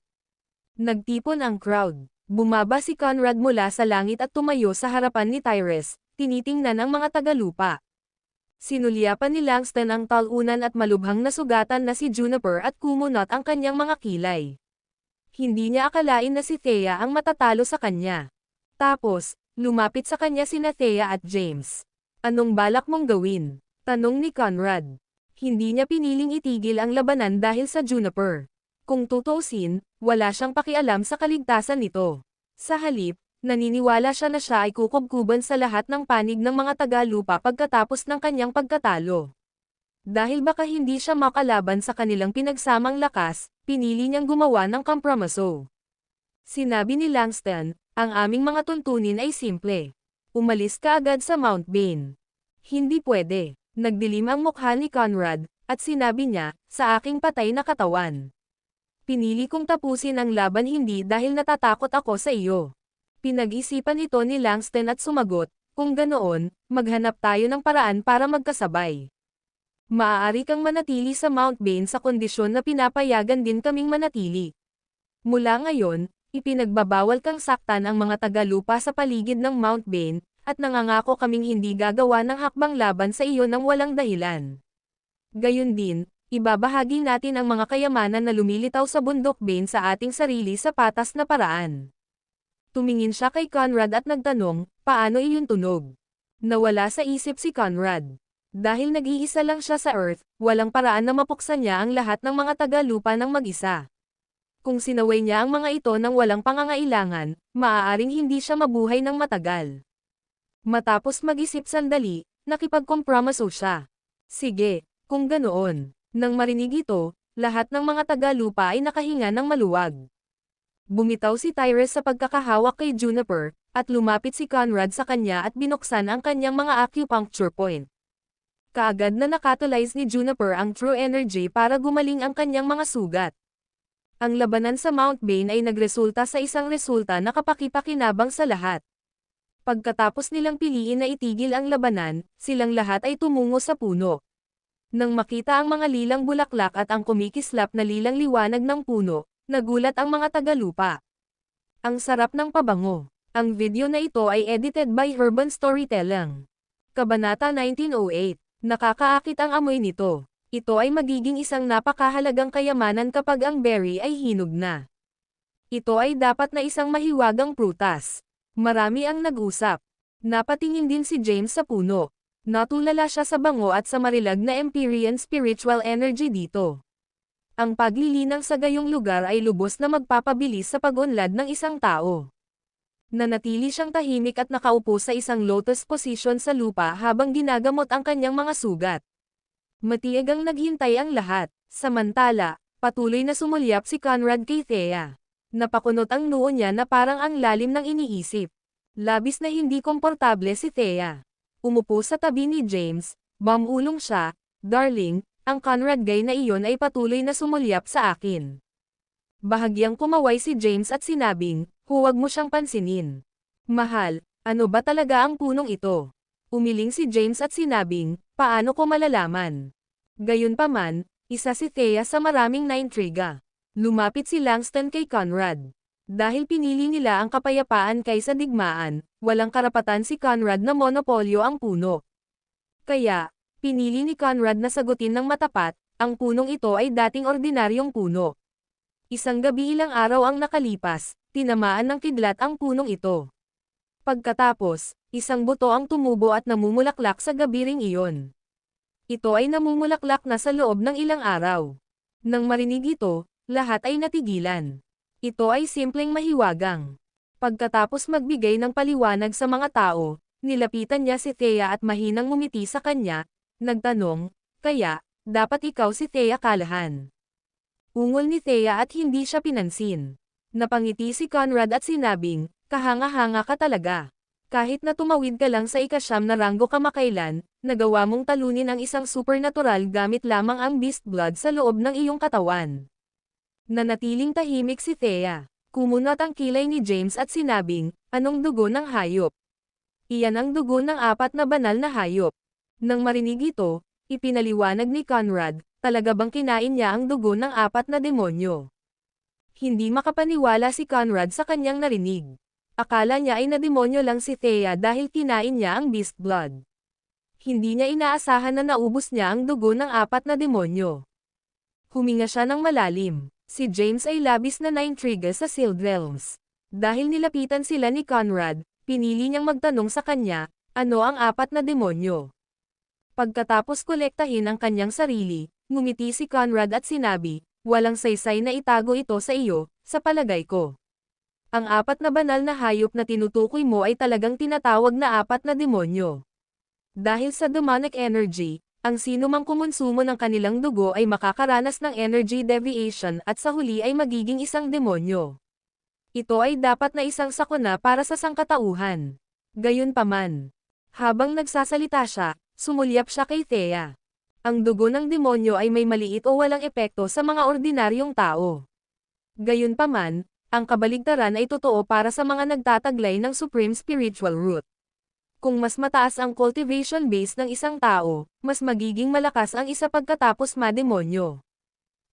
Nagtipon ang crowd. Bumaba si Conrad mula sa langit at tumayo sa harapan ni Tyrese, tinitingnan ang mga tagalupa. Sinulyapan ni Langston ang talunan at malubhang nasugatan na si Juniper at kumunot ang kanyang mga kilay. Hindi niya akalain na si Thea ang matatalo sa kanya. Tapos, lumapit sa kanya sina Thea at James. Anong balak mong gawin? Tanong ni Conrad. Hindi niya piniling itigil ang labanan dahil sa Juniper. Kung tutuusin, wala siyang pakialam sa kaligtasan nito. Sa halip, naniniwala siya na siya ay kukubkuban sa lahat ng panig ng mga tagalupa pagkatapos ng kanyang pagkatalo. Dahil baka hindi siya makalaban sa kanilang pinagsamang lakas, pinili niyang gumawa ng kompromiso. Sinabi ni Langston, ang aming mga tuntunin ay simple. Umalis ka agad sa Mount Bane. Hindi pwede. Nagdilim ang mukha ni Conrad, at sinabi niya, sa aking patay na katawan. Pinili kong tapusin ang laban hindi dahil natatakot ako sa iyo. Pinag-isipan ito ni Langston at sumagot, kung ganoon, maghanap tayo ng paraan para magkasabay. Maaari kang manatili sa Mount Bane sa kondisyon na pinapayagan din kaming manatili. Mula ngayon, ipinagbabawal kang saktan ang mga tagalupa sa paligid ng Mount Bane, at nangangako kaming hindi gagawa ng hakbang laban sa iyo nang walang dahilan. Gayon din, ibabahagi natin ang mga kayamanan na lumilitaw sa bundok Bane sa ating sarili sa patas na paraan. Tumingin siya kay Conrad at nagtanong, paano iyon tunog? Nawala sa isip si Conrad. Dahil nag-iisa lang siya sa Earth, walang paraan na mapuksan niya ang lahat ng mga tagalupa ng mag-isa. Kung sinaway niya ang mga ito ng walang pangangailangan, maaaring hindi siya mabuhay ng matagal. Matapos mag-isip sandali, nakipagkompromiso siya. Sige, kung ganoon. Nang marinig ito, lahat ng mga tagalupa ay nakahinga ng maluwag. Bumitaw si Tyrese sa pagkakahawak kay Juniper, at lumapit si Conrad sa kanya at binuksan ang kanyang mga acupuncture point. Kaagad na nakatulize ni Juniper ang true energy para gumaling ang kanyang mga sugat. Ang labanan sa Mount Bane ay nagresulta sa isang resulta na kapakipakinabang sa lahat. Pagkatapos nilang piliin na itigil ang labanan, silang lahat ay tumungo sa puno. Nang makita ang mga lilang bulaklak at ang kumikislap na lilang liwanag ng puno, nagulat ang mga tagalupa. Ang sarap ng pabango. Ang video na ito ay edited by Urban Storytelling. Kabanata 1908. Nakakaakit ang amoy nito. Ito ay magiging isang napakahalagang kayamanan kapag ang berry ay hinog na. Ito ay dapat na isang mahiwagang prutas. Marami ang nag-usap. Napatingin din si James sa puno. Natulala siya sa bango at sa marilag na Empyrean spiritual energy dito. Ang paglilinang sa gayong lugar ay lubos na magpapabilis sa pag-unlad ng isang tao. Nanatili siyang tahimik at nakaupo sa isang lotus position sa lupa habang ginagamot ang kanyang mga sugat. Matiyagang naghintay ang lahat, samantala, patuloy na sumulyap si Conrad kay Thea. Napakunot ang noo niya na parang ang lalim ng iniisip. Labis na hindi komportable si Thea. Umupo sa tabi ni James, bumulong siya, darling, ang Conrad gay na iyon ay patuloy na sumulyap sa akin. Bahagyang kumaway si James at sinabing, huwag mo siyang pansinin. Mahal, ano ba talaga ang punong ito? Umiling si James at sinabing, paano ko malalaman? Gayunpaman, isa si Thea sa maraming naintriga. Lumapit si Langston kay Conrad. Dahil pinili nila ang kapayapaan kaysa digmaan, walang karapatan si Conrad na monopolyo ang puno. Kaya, pinili ni Conrad na sagutin ng matapat, ang punong ito ay dating ordinaryong puno. Isang gabi ilang araw ang nakalipas, tinamaan ng kidlat ang punong ito. Pagkatapos, isang buto ang tumubo at namumulaklak sa gabi ring iyon. Ito ay namumulaklak na sa loob ng ilang araw. Nang marinig ito, lahat ay natigilan. Ito ay simpleng mahiwagang. Pagkatapos magbigay ng paliwanag sa mga tao, nilapitan niya si Thea at mahinang ngumiti sa kanya, nagtanong, kaya, dapat ikaw si Thea Callahan. Ungol ni Thea at hindi siya pinansin. Napangiti si Conrad at sinabing, kahanga-hanga ka talaga. Kahit na tumawid ka lang sa ika-9 na ranggo kamakailan, nagawa mong talunin ang isang supernatural gamit lamang ang beast blood sa loob ng iyong katawan. Nanatiling tahimik si Thea. Kumunot ang kilay ni James at sinabing, anong dugo ng hayop? Iyan ang dugo ng 4 na banal na hayop. Nang marinig ito, ipinaliwanag ni Conrad, talaga bang kinain niya ang dugo ng 4 na demonyo? Hindi makapaniwala si Conrad sa kanyang narinig. Akala niya ay nademonyo lang si Thea dahil kinain niya ang beast blood. Hindi niya inaasahan na naubos niya ang dugo ng 4 na demonyo. Huminga siya ng malalim. Si James ay labis na naintriga sa Sealed Realms. Dahil nilapitan sila ni Conrad, pinili niyang magtanong sa kanya, ano ang 4 na demonyo. Pagkatapos kolektahin ang kanyang sarili, ngumiti si Conrad at sinabi, walang saysay na itago ito sa iyo, sa palagay ko. Ang 4 na banal na hayop na tinutukoy mo ay talagang tinatawag na 4 na demonyo. Dahil sa demonic energy, ang sino mang kumonsumo ng kanilang dugo ay makakaranas ng energy deviation at sa huli ay magiging isang demonyo. Ito ay dapat na isang sakuna para sa sangkatauhan. Gayunpaman, habang nagsasalita siya, sumulyap siya kay Thea. Ang dugo ng demonyo ay may maliit o walang epekto sa mga ordinaryong tao. Gayunpaman, ang kabaligtaran ay totoo para sa mga nagtataglay ng Supreme Spiritual Root. Kung mas mataas ang cultivation base ng isang tao, mas magiging malakas ang isa pagkatapos mademonyo.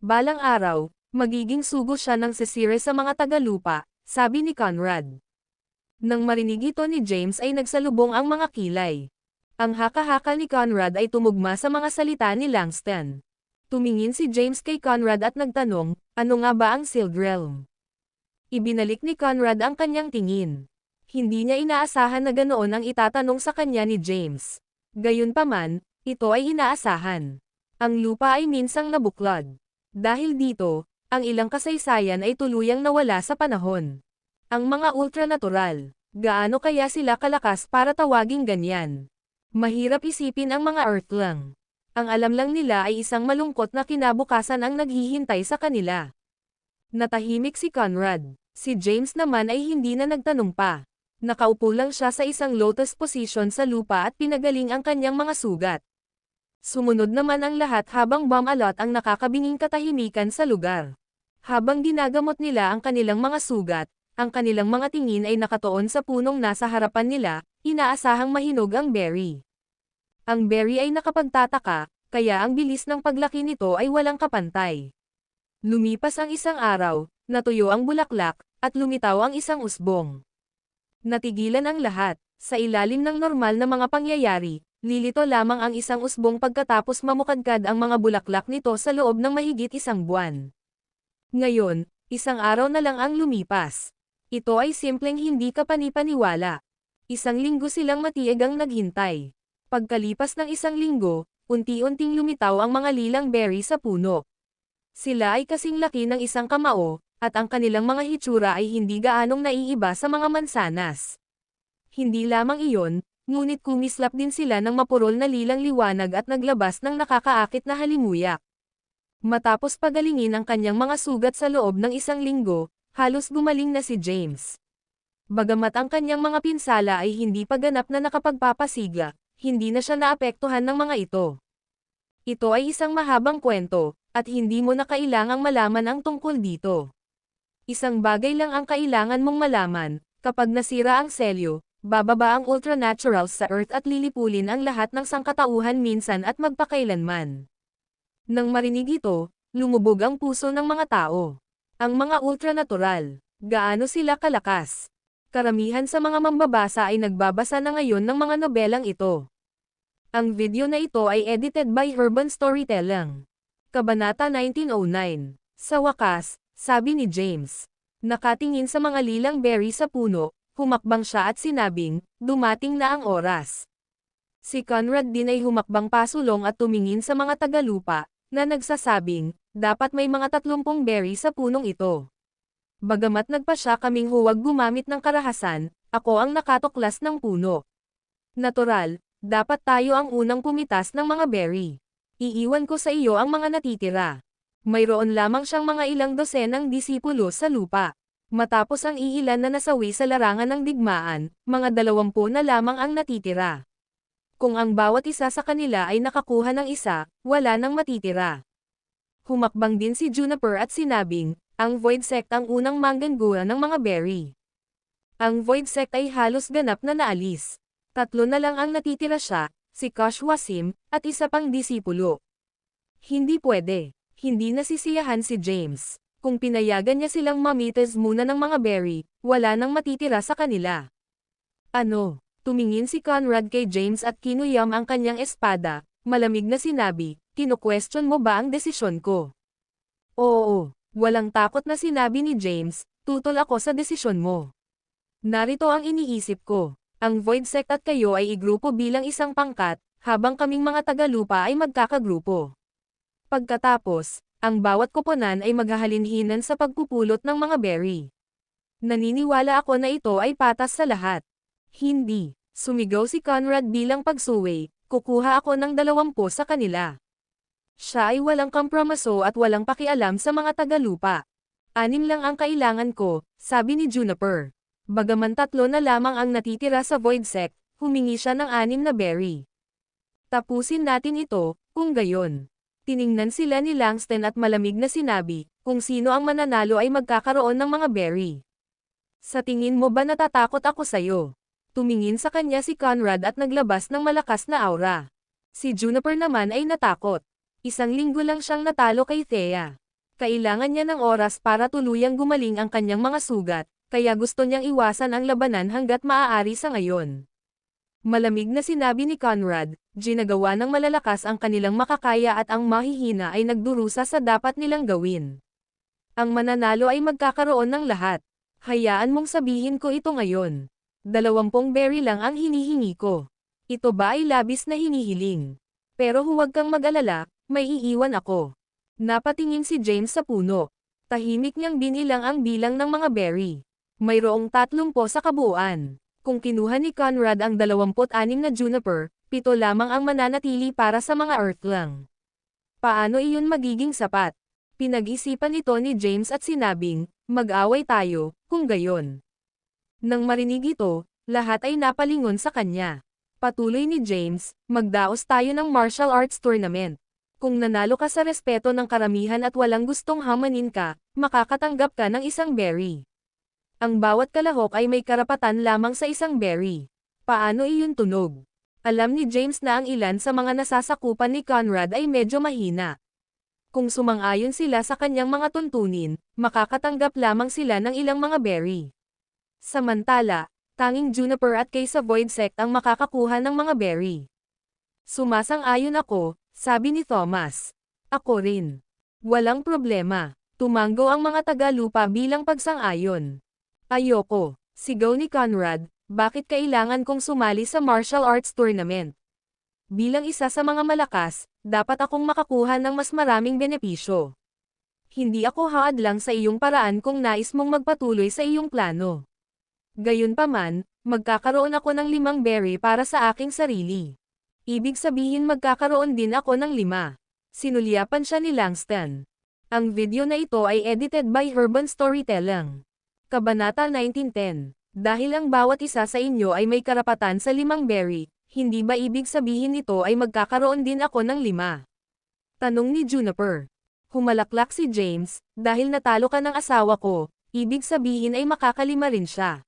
Balang araw, magiging sugo siya ng sesire sa mga tagalupa, sabi ni Conrad. Nang marinig ito ni James ay nagsalubong ang mga kilay. Ang haka-haka ni Conrad ay tumugma sa mga salita ni Langston. Tumingin si James kay Conrad at nagtanong, ano nga ba ang Sealed Realm? Ibinalik ni Conrad ang kanyang tingin. Hindi niya inaasahan na ganoon ang itatanong sa kanya ni James. Gayunpaman, ito ay inaasahan. Ang lupa ay minsang nabuklod. Dahil dito, ang ilang kasaysayan ay tuluyang nawala sa panahon. Ang mga ultranatural, gaano kaya sila kalakas para tawaging ganyan? Mahirap isipin ang mga Earthlang. Ang alam lang nila ay isang malungkot na kinabukasan ang naghihintay sa kanila. Natahimik si Conrad. Si James naman ay hindi na nagtanong pa. Nakaupo lang siya sa isang lotus position sa lupa at pinagaling ang kanyang mga sugat. Sumunod naman ang lahat habang bumalot ang nakakabinging katahimikan sa lugar. Habang ginagamot nila ang kanilang mga sugat, ang kanilang mga tingin ay nakatuon sa punong nasa harapan nila, inaasahang mahinog ang berry. Ang berry ay nakapagtataka, kaya ang bilis ng paglaki nito ay walang kapantay. Lumipas ang isang araw, natuyo ang bulaklak, at lumitaw ang isang usbong. Natigilan ang lahat. Sa ilalim ng normal na mga pangyayari, lilito lamang ang isang usbong pagkatapos mamukadkad ang mga bulaklak nito sa loob ng mahigit 1 buwan. Ngayon, 1 araw na lang ang lumipas. Ito ay simpleng hindi kapanipaniwala. 1 linggo silang matieg ang naghintay. Pagkalipas ng 1 linggo, unti-unting lumitaw ang mga lilang berry sa puno. Sila ay kasing laki ng isang kamao, at ang kanilang mga hitsura ay hindi gaanong naiiba sa mga mansanas. Hindi lamang iyon, ngunit kumislap din sila ng mapurol na lilang liwanag at naglabas ng nakakaakit na halimuyak. Matapos pagalingin ang kanyang mga sugat sa loob ng 1 linggo, halos gumaling na si James. Bagamat ang kanyang mga pinsala ay hindi pa ganap na nakapagpapasigla, hindi na siya naapektuhan ng mga ito. Ito ay isang mahabang kwento, at hindi mo na kailangang malaman ang tungkol dito. Isang bagay lang ang kailangan mong malaman, kapag nasira ang selyo, bababa ang ultranaturals sa Earth at lilipulin ang lahat ng sangkatauhan minsan at magpakailanman. Nang marinig ito, lumubog ang puso ng mga tao. Ang mga ultranatural, gaano sila kalakas? Karamihan sa mga mambabasa ay nagbabasa na ngayon ng mga nobelang ito. Ang video na ito ay edited by Urban Storytelling. Kabanata 1909. Sa wakas, sabi ni James. Nakatingin sa mga lilang berry sa puno, humakbang siya at sinabing, dumating na ang oras. Si Conrad din ay humakbang pasulong at tumingin sa mga tagalupa, na nagsasabing, dapat may mga 30 berry sa punong ito. Bagamat nagpasya kaming huwag gumamit ng karahasan, ako ang nakatuklas ng puno. Natural, dapat tayo ang unang pumitas ng mga berry. Iiwan ko sa iyo ang mga natitira. Mayroon lamang siyang mga ilang dosenang disipulo sa lupa. Matapos ang iilan na nasawi sa larangan ng digmaan, mga 20 na lamang ang natitira. Kung ang bawat isa sa kanila ay nakakuha ng isa, wala nang matitira. Humakbang din si Juniper at sinabing, ang Void Sect ang unang manggagawa ng mga berry. Ang Void Sect ay halos ganap na naalis. 3 na lang ang natitira siya, si Kosh Wasim, at isa pang disipulo. Hindi pwede. Hindi nasisiyahan si James. Kung pinayagan niya silang mamites muna ng mga berry, wala nang matitira sa kanila. Ano? Tumingin si Conrad kay James at kinuyam ang kanyang espada, malamig na sinabi, "Kino-question mo ba ang desisyon ko?" "Oo." Walang takot na sinabi ni James, "Tutol ako sa desisyon mo. Narito ang iniisip ko. Ang Void Sect at kayo ay igrupo bilang isang pangkat, habang kaming mga tagalupa ay magkakagrupo. Pagkatapos, ang bawat koponan ay maghahalinhinan sa pagpupulot ng mga berry. Naniniwala ako na ito ay patas sa lahat." "Hindi," sumigaw si Conrad bilang pagsuway, "kukuha ako ng 20 sa kanila." Siya ay walang kompromiso at walang pakialam sa mga tagalupa. "6 lang ang kailangan ko," sabi ni Juniper. Bagaman 3 na lamang ang natitira sa Void Sect, humingi siya ng 6 na berry. "Tapusin natin ito, kung gayon." Tiningnan sila ni Langston at malamig na sinabi, "Kung sino ang mananalo ay magkakaroon ng mga berry." "Sa tingin mo ba natatakot ako sayo?" Tumingin sa kanya si Conrad at naglabas ng malakas na aura. Si Juniper naman ay natakot. 1 linggo lang siyang natalo kay Thea. Kailangan niya ng oras para tuluyang gumaling ang kanyang mga sugat, kaya gusto niyang iwasan ang labanan hanggat maaari sa ngayon. Malamig na sinabi ni Conrad, "Ginagawa ng malalakas ang kanilang makakaya at ang mahihina ay nagdurusa sa dapat nilang gawin. Ang mananalo ay magkakaroon ng lahat. Hayaan mong sabihin ko ito ngayon. 20 berry lang ang hinihingi ko. Ito ba ay labis na hinihiling? Pero huwag kang mag-alala, may iiwan ako." Napatingin si James sa puno. Tahimik niyang binilang ang bilang ng mga berry. Mayroong 30 sa kabuuan. Kung kinuha ni Conrad ang 26 na Juniper, 7 lamang ang mananatili para sa mga Earthlang. Paano iyon magiging sapat? Pinag-isipan ito ni James at sinabing, "Mag-away tayo, kung gayon." Nang marinig ito, lahat ay napalingon sa kanya. Patuloy ni James, "Magdaos tayo ng martial arts tournament. Kung nanalo ka sa respeto ng karamihan at walang gustong hamanin ka, makakatanggap ka ng 1 berry. Ang bawat kalahok ay may karapatan lamang sa 1 berry." Paano iyon tunog? Alam ni James na ang ilan sa mga nasasakupan ni Conrad ay medyo mahina. Kung sumang-ayon sila sa kanyang mga tuntunin, makakatanggap lamang sila ng ilang mga berry. Samantala, tanging Juniper at Kay sa Void Sect ang makakakuha ng mga berry. "Sumasang-ayon ako," sabi ni Thomas. "Ako rin." "Walang problema." Tumango ang mga taga-lupa bilang pagsang-ayon. "Ayoko," sigaw ni Conrad, "bakit kailangan kong sumali sa martial arts tournament? Bilang isa sa mga malakas, dapat akong makakuha ng mas maraming benepisyo. Hindi ako haadlang sa iyong paraan kung nais mong magpatuloy sa iyong plano. Gayunpaman, magkakaroon ako ng 5 berry para sa aking sarili. Ibig sabihin magkakaroon din ako ng 5. Sinulyapan siya ni Langston. Ang video na ito ay edited by Urban Storytelling. Kabanata 1910. Dahil ang bawat isa sa inyo ay may karapatan sa 5 berry, hindi ba ibig sabihin nito ay magkakaroon din ako ng 5? Tanong ni Juniper. Humalaklak si James, "Dahil natalo ka ng asawa ko, ibig sabihin ay makakalima rin siya."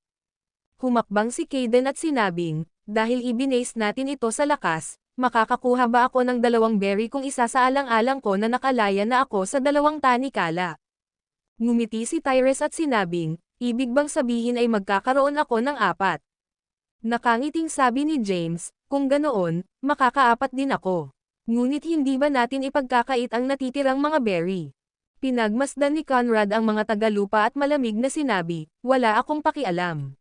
Humakbang si Caden at sinabing, "Dahil ibinase natin ito sa lakas, makakakuha ba ako ng 2 berry kung isasaalang-alang ko na nakalaya na ako sa 2 tanikala?" Ngumiti si Tyrese at sinabing, "Ibig bang sabihin ay magkakaroon ako ng 4? Nakangiting sabi ni James, "Kung ganoon, makaka-4 din ako. Ngunit hindi ba natin ipagkakait ang natitirang mga berry?" Pinagmasdan ni Conrad ang mga tagalupa at malamig na sinabi, "Wala akong pakialam.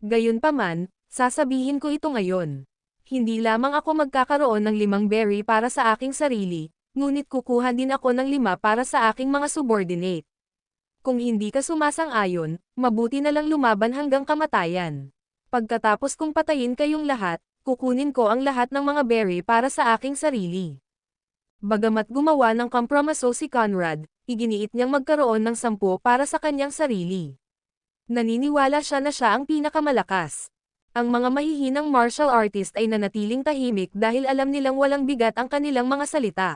Gayunpaman, sasabihin ko ito ngayon. Hindi lamang ako magkakaroon ng 5 berry para sa aking sarili, ngunit kukuha din ako ng 5 para sa aking mga subordinate. Kung hindi ka sumasang-ayon, mabuti na lang lumaban hanggang kamatayan. Pagkatapos kong patayin kayong lahat, kukunin ko ang lahat ng mga berry para sa aking sarili." Bagamat gumawa ng kompromiso si Conrad, iginiit niyang magkaroon ng 10 para sa kanyang sarili. Naniniwala siya na siya ang pinakamalakas. Ang mga mahihinang martial artist ay nanatiling tahimik dahil alam nilang walang bigat ang kanilang mga salita.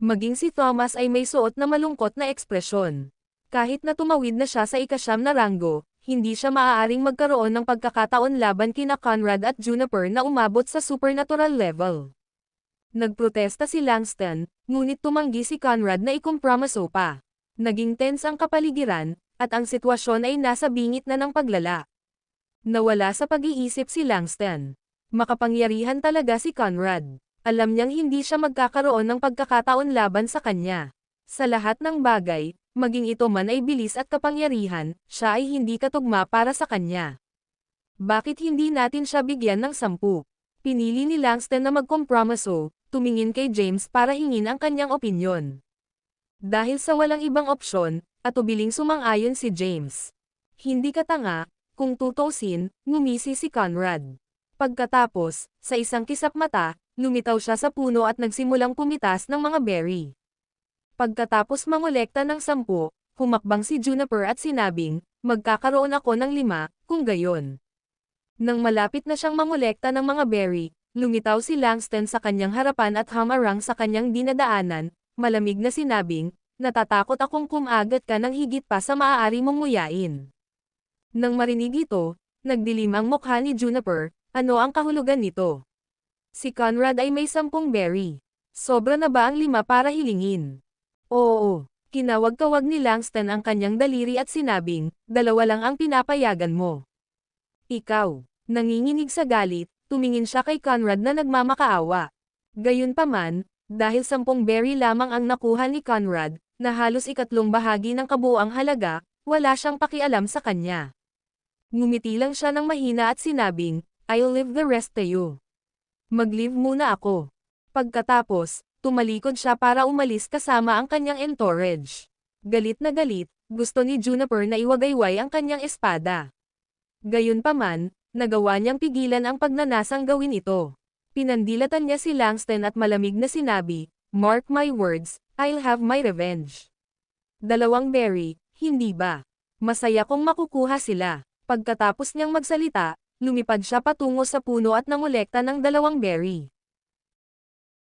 Maging si Thomas ay may suot na malungkot na ekspresyon. Kahit na tumawid na siya sa 9 na ranggo, hindi siya maaaring magkaroon ng pagkakataon laban kina Conrad at Juniper na umabot sa supernatural level. Nagprotesta si Langston, ngunit tumanggi si Conrad na ikompromiso pa. Naging tense ang kapaligiran, at ang sitwasyon ay nasa bingit na ng paglala. Nawala sa pag-iisip si Langston. Makapangyarihan talaga si Conrad. Alam niyang hindi siya magkakaroon ng pagkakataon laban sa kanya. Sa lahat ng bagay, maging ito man ay bilis at kapangyarihan, siya ay hindi katugma para sa kanya. Bakit hindi natin siya bigyan ng 10? Pinili ni Langston na magkompromiso, tumingin kay James para hingin ang kanyang opinyon. Dahil sa walang ibang opsyon, at ubiling sumang-ayon si James. Hindi ka tanga, kung tutusin, ngumisi si Conrad. Pagkatapos, sa isang kisap mata, lumitaw siya sa puno at nagsimulang pumitas ng mga berry. Pagkatapos mangolekta ng 10, humakbang si Juniper at sinabing, magkakaroon ako ng 5, kung gayon. Nang malapit na siyang mangolekta ng mga berry, lumitaw si Langston sa kanyang harapan at hamarang sa kanyang dinadaanan, malamig na sinabing, natatakot akong kumagat ka ng higit pa sa maaari mong nguyain. Nang marinig ito, nagdilim ang mukha ni Juniper, ano ang kahulugan nito? Si Conrad ay may 10 berry. Sobra na ba ang 5 para hilingin? Oo, kinawag-kawag ni Langston ang kanyang daliri at sinabing, 2 lang ang pinapayagan mo. Ikaw, nanginginig sa galit, tumingin siya kay Conrad na nagmamakaawa. Gayunpaman, dahil 10 berry lamang ang nakuha ni Conrad, na halos 1/4 bahagi ng kabuuang halaga, wala siyang pakialam sa kanya. Ngumiti lang siya ng mahina at sinabing, I'll leave the rest to you. Mag-leave muna ako. Pagkatapos, tumalikod siya para umalis kasama ang kanyang entourage. Galit na galit, gusto ni Juniper na iwagayway ang kanyang espada. Gayunpaman, nagawa niyang pigilan ang pagnanasang gawin ito. Pinandilatan niya si Langston at malamig na sinabi, Mark my words, I'll have my revenge. 2 berry, hindi ba? Masaya kong makukuha sila. Pagkatapos niyang magsalita, lumipad siya patungo sa puno at nangolekta ng 2 berry.